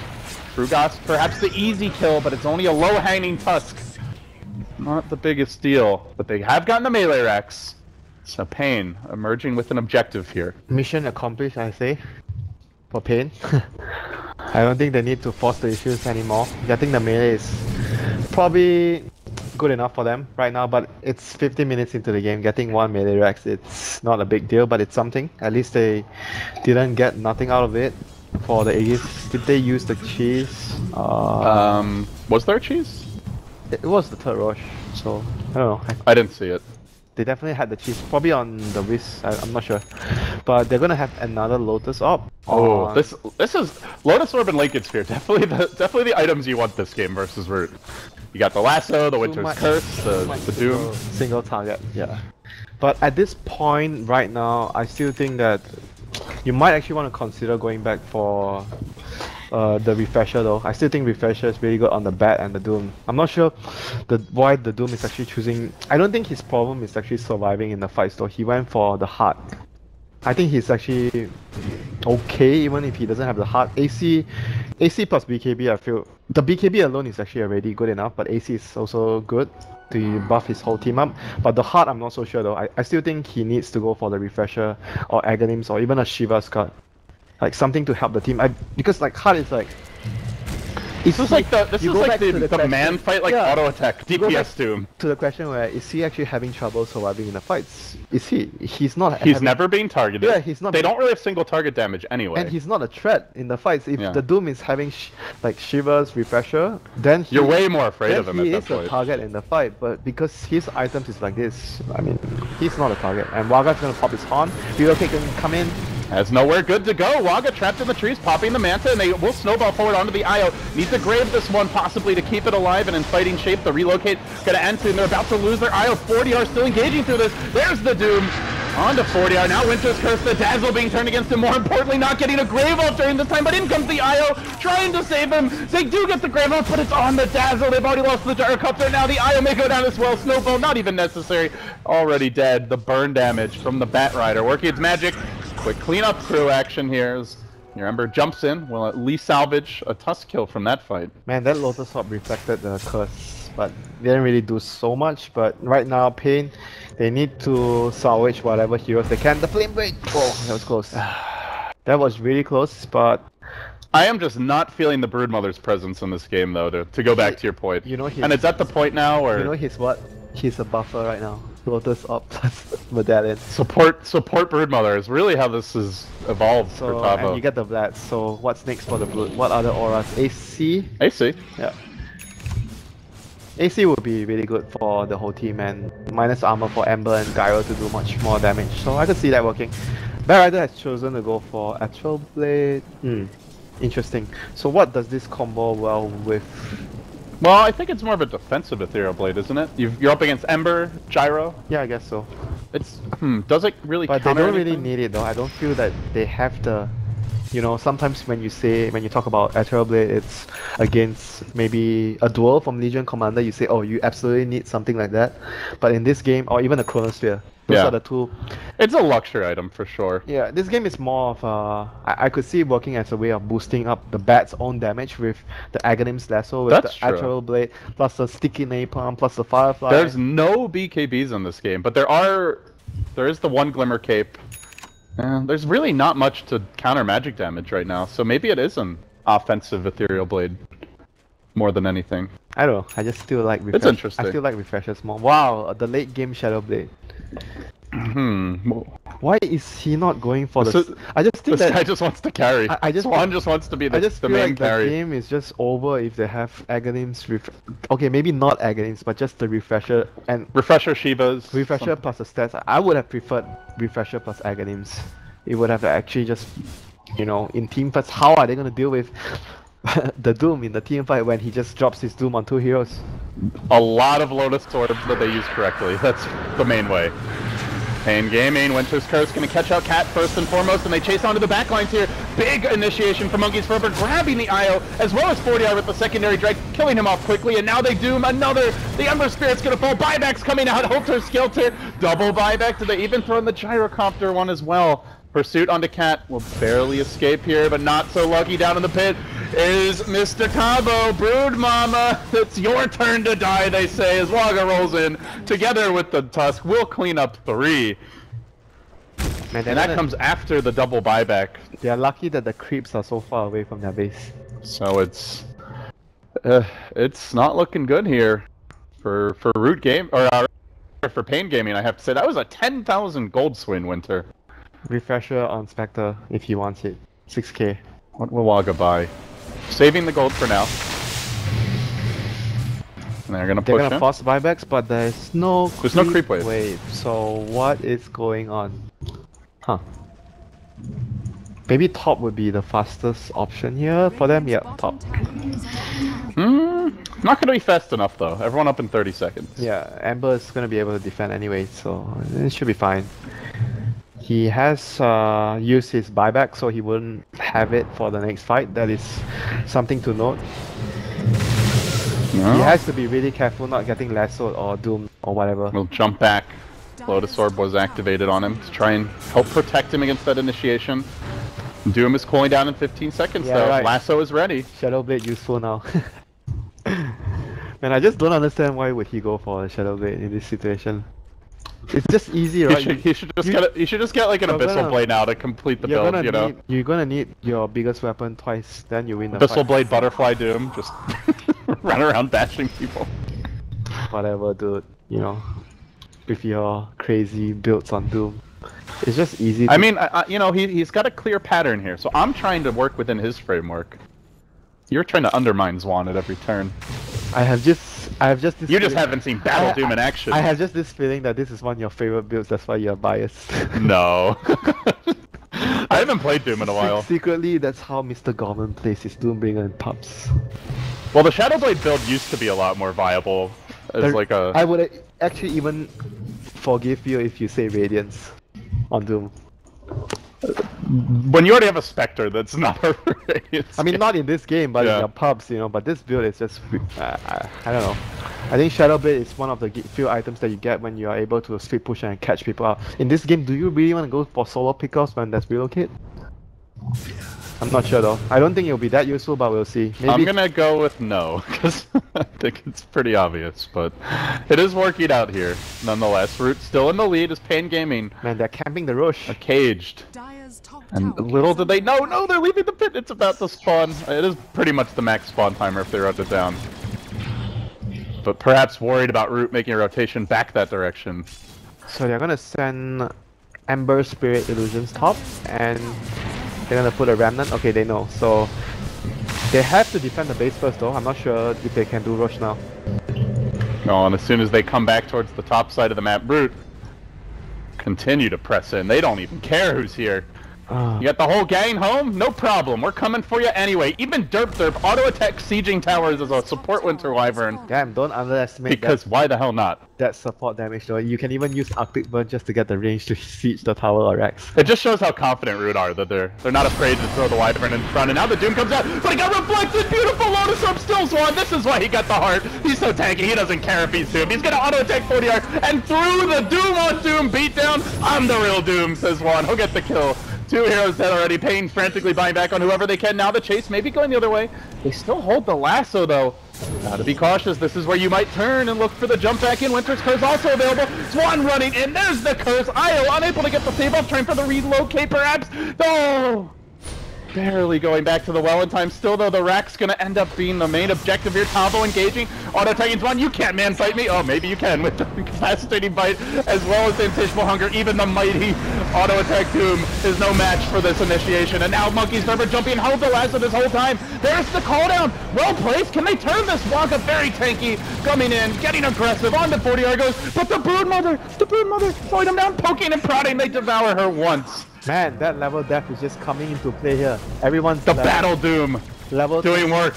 Frugoth, perhaps the easy kill, but it's only a low-hanging tusk. Not the biggest deal, but they have gotten the melee racks. So paiN emerging with an objective here. Mission accomplished, I say, for paiN. I don't think they need to force the issues anymore. Getting the melee is probably good enough for them right now, but it's 50 minutes into the game. Getting one melee racks, it's not a big deal, but it's something. At least they didn't get nothing out of it for the Aegis. Did they use the cheese? Was there a cheese? It was the third rush, so I don't know. I didn't see it. They definitely had the cheese, probably on the Wisp, I'm not sure. But they're gonna have another Lotus Orb. Oh, this is Lotus Orb and Lincoln Sphere. Definitely the items you want this game versus Root. You got the lasso, the Winter's Curse, the Doom. Single target, yeah. But at this point right now, I still think that you might actually want to consider going back for the Refresher though. I still think Refresher is really good on the Bat and the Doom. I'm not sure why the Doom is actually choosing... I don't think his problem is actually surviving in the fights though. He went for the Heart. I think he's actually okay even if he doesn't have the Heart. AC plus BKB, I feel... The BKB alone is actually already good enough, but AC is also good to buff his whole team up. But the Heart, I'm not so sure though. I still think he needs to go for the Refresher or Aghanims or even a Shiva's card. Like something to help the team. Because like Heart is like This is like the question. man fight, like Yeah. auto attack, You go back DPS Doom. to the question where is he actually having trouble surviving in the fights? Is he? He's not. He's never being targeted. Yeah, he's not. They don't really have single target damage anyway. And he's not a threat in the fights. If Yeah. the Doom is having like shivers, refresher, then You're way more afraid then of him he at is that a point. target in the fight. But because his items is like this, I mean, he's not a target. And Waga's gonna pop his horn. Relocate can come in. Has nowhere good to go. Waga trapped in the trees, popping the Manta, and they will snowball forward onto the IO. Need to grave this one, possibly to keep it alive and in fighting shape. The relocate gonna end soon. They're about to lose their IO. 40R still engaging through this. There's the Doom. On to 40R. Now Winter's Curse, the Dazzle being turned against him. More importantly, not getting a Grave Off during this time, but in comes the IO, trying to save him. They do get the Grave Off, but it's on the Dazzle. They've already lost the Gyrocopter. Now the IO may go down as well. Snowball, not even necessary. Already dead. The burn damage from the Bat Rider working its magic. Quick cleanup crew action here as your Ember jumps in. Will at least salvage a Tusk kill from that fight. Man, that Lotus Orb reflected the curse, but they didn't really do so much. But right now, paiN, they need to salvage whatever heroes they can. The Flame Blade! Oh, that was close. That was really close, but... I am just not feeling the Broodmother's presence in this game, though, to go back to your point. You know, and it's at the point now where... You know he's what? He's a buffer right now. Lotus Orb plus Medallion. Support Broodmother is really how this has evolved for So, Tavo. and you get the Vlad, so what's next for the Brood? What other auras? AC? AC. Yeah. AC would be really good for the whole team, and minus armor for Ember and Gyro to do much more damage. So I could see that working. Bat Rider has chosen to go for Astral Blade. Interesting. So what does this combo well with? Well, I think it's more of a defensive Ethereal Blade, isn't it? You're up against Ember, Gyro. Yeah, I guess so. It's does it really But they counter don't really anything? need it though. I don't feel that they have the... You know, sometimes when you talk about Ethereal Blade, it's against maybe a duel from Legion Commander, you say, oh, you absolutely need something like that. But in this game, or even a Chronosphere, those Yeah. are the two. It's a luxury item for sure. Yeah, this game is more of a... I could see it working as a way of boosting up the Bat's own damage with the Aghanim's Lasso, with That's the true. Ethereal Blade, plus the Sticky Napalm, plus the Firefly. There's no BKBs in this game, but there is the one Glimmer Cape. There's really not much to counter magic damage right now, so maybe it is an offensive Ethereal Blade more than anything. I don't know, I just still like It's interesting. I still like refreshers more. Wow, the late game Shadow Blade. Why is he not going for This the... is- I just think This that... guy just wants to carry. I just Swan just wants to be I the just feel main like carry. the game is just over if they have Aghanim's okay, maybe not Aghanim's, but just the refresher and Refresher Shivas. refresher plus the stats. I would have preferred refresher plus Aghanim's. It would have actually just, you know, in team fights, how are they gonna deal with the Doom in the team fight when he just drops his Doom on two heroes? A lot of Lotus Orbs that they use correctly. That's the main way. paiN Gaming, Winter's Curse gonna catch out Cat first and foremost, and they chase onto the backlines here. Big initiation from Monkey's Fervor, grabbing the IO, as well as 40R with the secondary drag, killing him off quickly, and now they doom another. The Ember Spirit's gonna fall. Buyback's coming out, Helter Skelter, double buyback. Did they even throw in the Gyrocopter one as well? Pursuit onto Cat will barely escape here, but not so lucky. Down in the pit is Mr. Cabo. Brood Mama, it's your turn to die, they say, as Waga rolls in. Together with the Tusk, we'll clean up 3. Man, And that comes after the double buyback. they are lucky that the creeps are so far away from their base. So it's not looking good here for Root Game, or for paiN Gaming, I have to say. That was a 10,000 gold swing, Winter. Refresher on Spectre if he wants it. 6k. What will Waga buy? Saving the gold for now. And they're gonna They're push gonna him. force buybacks, but there's no creep wave. So what is going on? Huh. Maybe top would be the fastest option here for them. Yeah, top. Not gonna be fast enough though. Everyone up in 30 seconds. Yeah, Amber is gonna be able to defend anyway, so it should be fine. He has used his buyback, so he wouldn't have it for the next fight. That is something to note. No. He has to be really careful not getting lassoed or doomed or whatever. We'll jump back. Lotus Orb was activated on him to try and help protect him against that initiation. Doom is cooling down in 15 seconds Yeah, though. right. Lasso is ready. Shadow Blade useful now. Man, I just don't understand why would he go for a Shadow Blade in this situation. It's just easy, He right? should just get like an you're Abyssal gonna- Blade now to complete the build, you know? You're gonna need your biggest weapon twice, then you win the Abyssal fight. Blade, Butterfly Doom, just run around bashing people. Whatever, dude. You know, with your crazy builds on Doom, it's just easy. I mean, you know, he's got a clear pattern here, so I'm trying to work within his framework. You're trying to undermine Zwan at every turn. I have just this. You just feeling- haven't seen Battle Doom in action. I have just this feeling that this is one of your favorite builds. That's why you're biased. No. I haven't played Doom in a while. Secretly, that's how Mr. Gorman plays his Doombringer in pubs. Well, the Shadowblade build used to be a lot more viable as like a... I would actually even forgive you if you say Radiance on Doom. When you already have a Spectre that's not a Radiance. I mean, not in this game, but Yeah. in your pubs, you know. But this build is just, I don't know. I think Shadowblade is one of the few items that you get when you are able to speed push and catch people out. In this game, do you really want to go for solo pickoffs when there's relocate? I'm not sure though. I don't think it'll be that useful, but we'll see. Maybe... I'm gonna go with no, because I think it's pretty obvious, but it is working out here, nonetheless. Root still in the lead as paiN Gaming Man, they're camping the Rosh. caged. Dire's top And tower little is did they under know, no, they're leaving the pit, it's about to spawn. It is pretty much the max spawn timer if they run it down. But perhaps worried about Root making a rotation back that direction. So they're gonna send Ember Spirit Illusions top, and they're gonna put a Remnant. Okay, they know. So they have to defend the base first though. I'm not sure if they can do Rush now. Oh, and as soon as they come back towards the top side of the map, Root continue to press in. They don't even care who's here. You got the whole gang home? No problem. We're coming for you anyway. Even Derp auto attack sieging towers as a support Winter Wyvern. Damn, don't underestimate Because why the hell not? that support damage though. You can even use Arctic Burn just to get the range to siege the tower or Rex. It just shows how confident Root are that they're not afraid to throw the Wyvern in front. And now the Doom comes out, but he got reflected. Beautiful Lotus Orb still Zwan. This is why he got the heart. He's so tanky. He doesn't care if he's Doom. He's gonna auto attack 40R and through the Doom on Doom beatdown. I'm the real Doom, says Zwan. He'll get the kill. Two heroes dead already. paiN frantically buying back on whoever they can. Now the chase may be going the other way. They still hold the lasso though. Gotta be cautious. This is where you might turn and look for the jump back in. Winter's Curse also available. Zwan running in. There's the curse. Io unable to get the save off. Trying for the relocate perhaps. Oh! Barely going back to the well in time. Still though, the Rack's gonna end up being the main objective here. Combo engaging. Auto tagging Zwan. You can't man fight me. Oh, maybe you can with the incapacitating bite as well as the insatiable hunger. Even the mighty auto attack Doom is no match for this initiation. And now Monkey's never jumping. Held the lasso this whole time. There's the call down. Well placed. Can they turn this Wonka? Very tanky. Coming in, getting aggressive. On to 40R goes. But the Broodmother, slowing him down, poking and prodding. They devour her once. Man, that level death is just coming into play here. Everyone's The Battle Doom level doing work.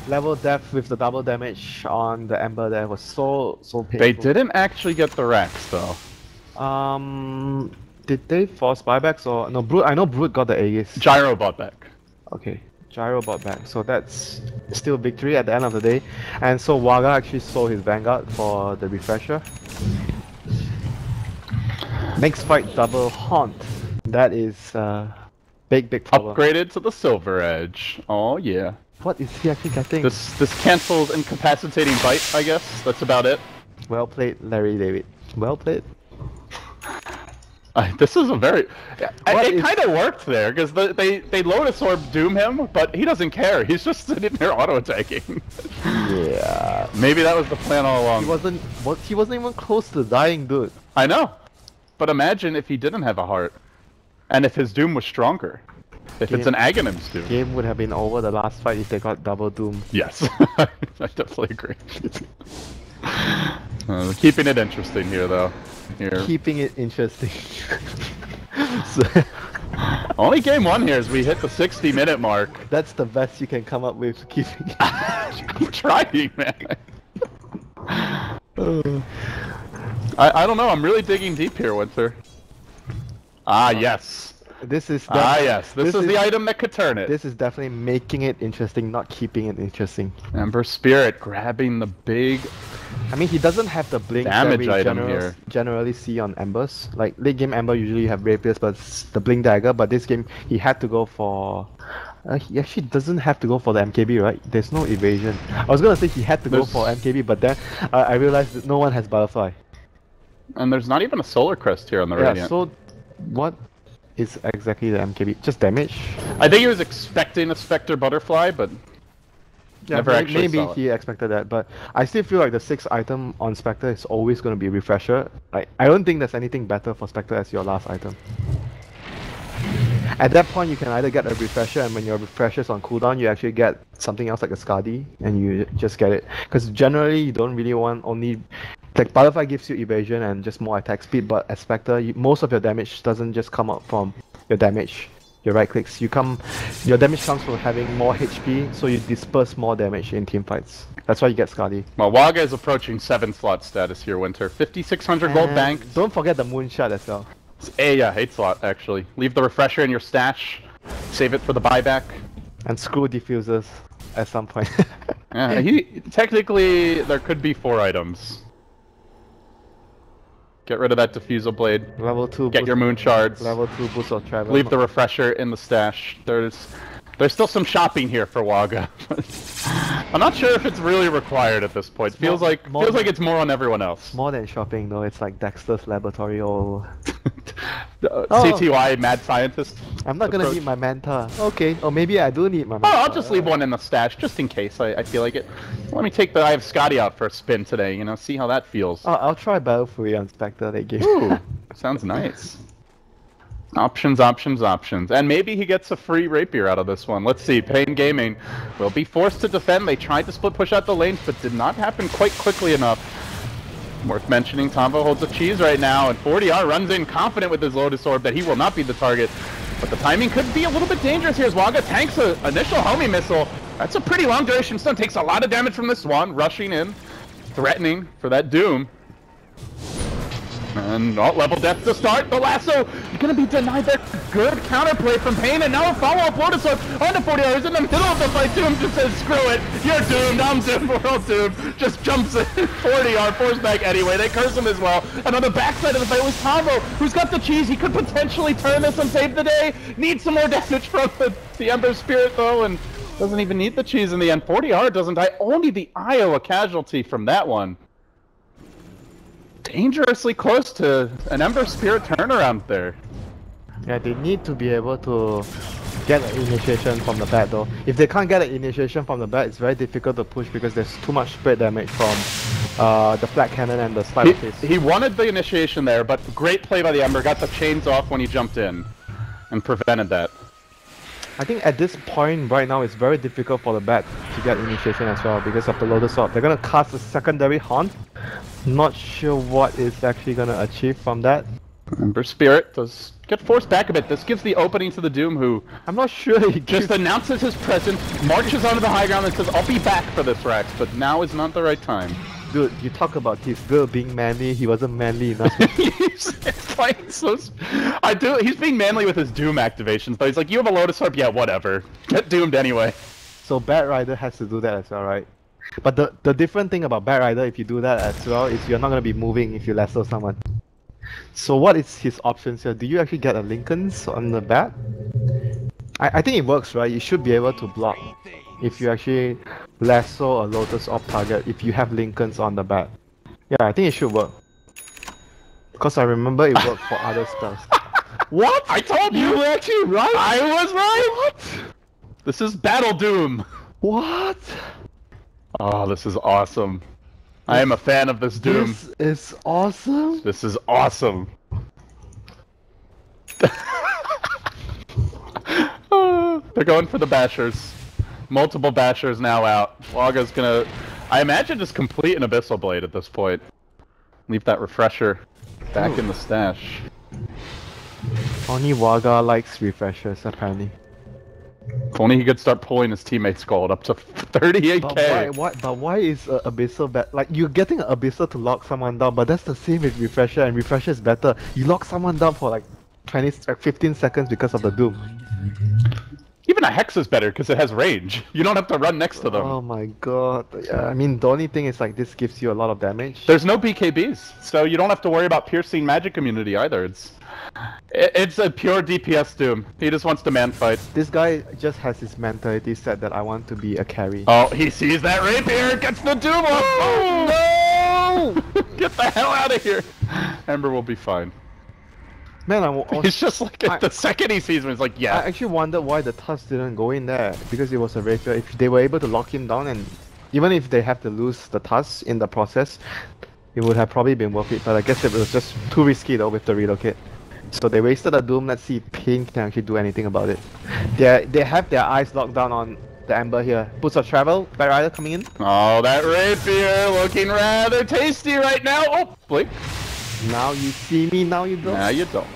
level death with the double damage on the Ember there was so painful. They didn't actually get the Racks though. Did they force buybacks or no? Brute, I know Brute got the Aegis. Gyro bought back. Okay, Gyro bought back, so that's still victory at the end of the day. And so Waga actually sold his Vanguard for the refresher. Next fight, double Haunt. That is big problem. Upgraded to the Silver Edge. Oh yeah. What is he actually getting? This cancels incapacitating bite, I guess. That's about it. Well played, Larry David. Well played. This is a very... What it is- kind of worked there, because they Lotus Orb Doom him, but he doesn't care. He's just sitting there auto-attacking. Yeah. Maybe that was the plan all along. He wasn't even close to dying, dude. I know. But imagine if he didn't have a heart. And if his Doom was stronger. If it's an Aghanim's Doom. Game would have been over the last fight if they got double Doom. Yes. I definitely agree. Keeping it interesting here, though. Here. Keeping it interesting. Only game one here as we hit the 60-minute mark. That's the best you can come up with, keeping it. I'm trying, man. I don't know. I'm really digging deep here, Winter. Ah, yes. This is Yes. This is the item that could turn it. This is definitely making it interesting, not keeping it interesting. Ember Spirit grabbing the big... I mean, he doesn't have the blink Damage that we item here. generally see on Embers. Like, late game Ember usually have Rapiers, but it's the blink dagger. But this game, he had to go for... he actually doesn't have to go for the MKB, right? There's no evasion. I was gonna say he had to go for MKB, but then I realized that no one has Butterfly. And there's not even a solar crest here on the Yeah, Radiant. so what is exactly the MKB? Just damage? I think he was expecting a Spectre Butterfly, but never actually maybe saw it. he expected that, but I still feel like the 6th item on Spectre is always going to be Refresher. Like, I don't think there's anything better for Spectre as your last item. At that point, you can either get a Refresher, and when your Refresher's on cooldown, you actually get something else like a Skadi, and you just get it. Because generally, you don't really want only... Like, Butterfly gives you evasion and just more attack speed, but as Spectre, most of your damage doesn't just come out from your damage, your right clicks. Your damage comes from having more HP, so you disperse more damage in team fights. That's why you get Skadi. Well, Waga is approaching 7-slot status here, Winter. 5,600 gold bank. Don't forget the Moonshot as well. Yeah, 8-slot, actually. Leave the Refresher in your stash. Save it for the buyback. And screw diffusers at some point. Yeah, technically, there could be 4 items. Get rid of that diffusal blade. Level 2 Get boost, your moon shards. Level 2 boost of travel. Leave the Refresher in the stash. There's still some shopping here for Waga. I'm not sure if it's really required at this point. Feels like it's more on everyone else. More than shopping though, it's like Dexter's laboratory or... CTY mad scientist. I'm not gonna approach. need my Manta. Okay, or maybe I do need my Manta. Oh, I'll just leave one in the stash just in case I feel like it. Let me take I have Scotty out for a spin today, you know, see how that feels. Oh, I'll try Battle Fury on Spectre they give. Ooh, sounds nice. Options, options, options. And maybe he gets a free rapier out of this one. Let's see. paiN Gaming will be forced to defend. They tried to split push out the lanes, but did not happen quite quickly enough. Worth mentioning, Tombo holds a cheese right now, and 40R runs in confident with his Lotus Orb that he will not be the target. But the timing could be a little bit dangerous here as Waga tanks an initial homing missile. That's a pretty long duration stun. Takes a lot of damage from this Swan, rushing in, threatening for that Doom. And level death to start. The lasso gonna be denied there. Good counterplay from paiN, and now a follow-up Lotus Orb onto 40R in the middle of the fight. Doom just says, screw it, you're doomed, I'm doomed, we're all doomed. Just jumps in. 40R force back anyway. They curse him as well. And on the backside of the fight was Tombo, who's got the cheese. He could potentially turn this and save the day. Needs some more damage from the Ember Spirit though, and doesn't even need the cheese in the end. 40R doesn't die. Only the Io a casualty from that one. Dangerously close to an Ember Spirit turnaround there. Yeah, they need to be able to get an initiation from the bat though. If they can't get an initiation from the bat, it's very difficult to push because there's too much spread damage from the flat cannon and the spider face. He wanted the initiation there, but great play by the Ember. Got the chains off when he jumped in and prevented that. I think at this point right now it's very difficult for the bat to get initiation as well because of the Lotus Orb. They're gonna cast a secondary haunt. Not sure what is actually gonna achieve from that. Ember Spirit does get forced back a bit. This gives the opening to the Doom, who I'm not sure he just announces his presence, marches onto the high ground and says, I'll be back for this, Rax, but now is not the right time. Dude, you talk about his girl being manly, he wasn't manly enough. He's playing so... He's being manly with his Doom activations, but he's like, you have a Lotus Orb? Yeah, whatever. Get doomed anyway. So Bat Rider has to do that as well, right? But the different thing about Bat Rider, if you do that as well, is you're not going to be moving if you lasso someone. So what is his options here? Do you actually get a Lincoln's on the Bat? I think it works, right? You should be able to block if you actually lasso a Lotus Orb target if you have Lincoln's on the Bat. Yeah, I think it should work. Because I remember it worked for other spells. What? I told you! You were actually right! I was right! What? This is Battle Doom! What? Oh, this is awesome. I am a fan of this Doom. This is awesome. This is awesome. They're going for the bashers. Multiple bashers now out. Waga's gonna, I imagine, just complete an Abyssal Blade at this point. Leave that Refresher back in the stash. Only Waga likes refreshers, apparently. If only he could start pulling his teammates' gold up to 38k. But why is Abyssal bad? Like, you're getting an Abyssal to lock someone down, but that's the same with Refresher, and Refresher is better. You lock someone down for like 15 seconds because of the Doom. Even a Hex is better because it has range. You don't have to run next to them. Oh my god. Yeah, I mean, the only thing is like this gives you a lot of damage. There's no BKBs, so you don't have to worry about piercing magic immunity either. It's a pure DPS Doom. He just wants to man fight. This guy just has his mentality set that I want to be a carry. Oh, he sees that rapier, gets the Doom off! Oh, no! Get the hell out of here! Ember will be fine. Man, He's just like, the second he sees him, he's like, I yeah. actually wondered why the tusk didn't go in there, because it was a rapier. If they were able to lock him down, and even if they have to lose the tusk in the process, it would have probably been worth it, but I guess it was just too risky though with the relocate. So they wasted a Doom. Let's see if paiN can actually do anything about it. They have their eyes locked down on the Ember here. Boots of Travel, Back Rider coming in. Oh, that rapier looking rather tasty right now. Oh, Blake. Now you see me, now you don't. Now you don't.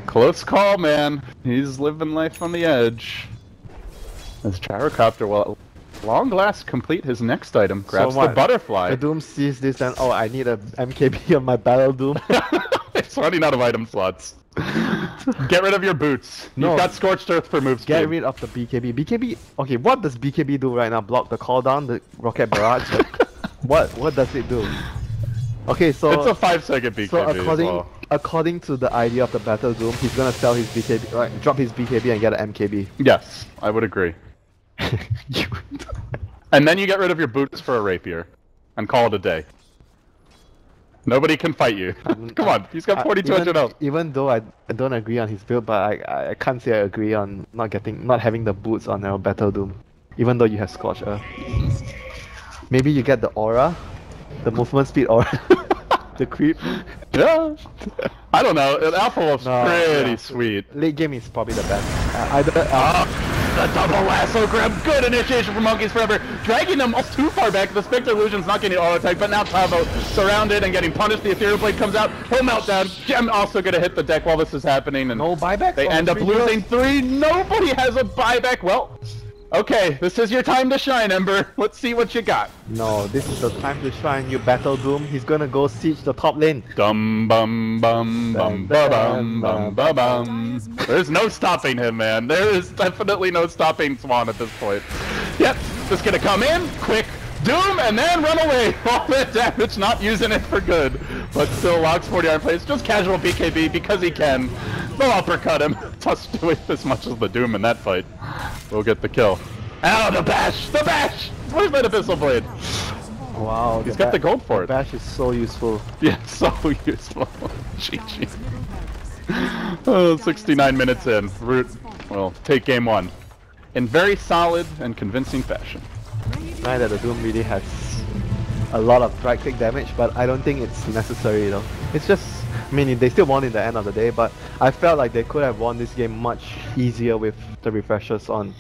Close call, man. He's living life on the edge. As Gyrocopter will at long last complete his next item. Grabs the butterfly. The Doom sees this and, oh, I need a MKB on my Battle Doom. It's running out of item slots. Get rid of your boots. No. You've got Scorched Earth for move speed. Get rid of the BKB. BKB, okay, what does BKB do right now? Block the call down, the rocket barrage? Like, what does it do? Okay, so it's a 5-second BKB. So according to the idea of the Battle Doom, he's gonna sell his BKB, right? Drop his BKB and get an MKB. Yes, I would agree. And then you get rid of your boots for a rapier, and call it a day. Nobody can fight you. Come on, he's got 4200 health. Even though I don't agree on his build, but I can't say I agree on not having the boots on our Battle Doom, even though you have Scorched Earth. Maybe you get the aura, the movement speed aura, the creep. Yeah, I don't know. Alpha Wolf's pretty sweet. Late game is probably the best. The double lasso grab, good initiation from Monkeys Forever, dragging them almost too far back. The Spectre Illusion's not getting auto attack, but now Tavo surrounded and getting punished. The Ethereal Blade comes out, he'll melt down. Gem also gonna hit the deck while this is happening, and no buyback. They end up losing 3. Nobody has a buyback. Well, okay, this is your time to shine, Ember. Let's see what you got. No, this is the time to shine, you Battle Doom. He's gonna go siege the top lane. Dum bum bum bum ba bum bum ba bum. There's no stopping him, man. There is definitely no stopping Swan at this point. Yep, just gonna come in, quick Doom, and then run away. All that damage, not using it for good. But still locks 40 iron plays. Just casual BKB because he can. They'll uppercut him. Tusk doing as much as the Doom in that fight. We'll get the kill. Ow, the bash! The bash! Where's that Abyssal Blade? Wow, he's got the gold for it. Bash is so useful. Yeah, so useful. GG. Oh, 69 minutes in. Root will take game 1 in very solid and convincing fashion. Right, that the Doom really has a lot of right click damage, but I don't think it's necessary, you know. It's just, I mean, they still won in the end of the day, but I felt like they could have won this game much easier with the refreshers on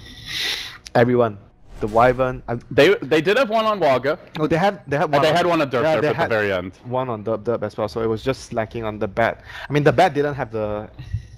everyone. The Wyvern. They did have one on Wagga. Oh, they had one. They had one on Derp at the very end. One on Derp as well, so it was just lacking on the Bat. I mean, the Bat didn't have the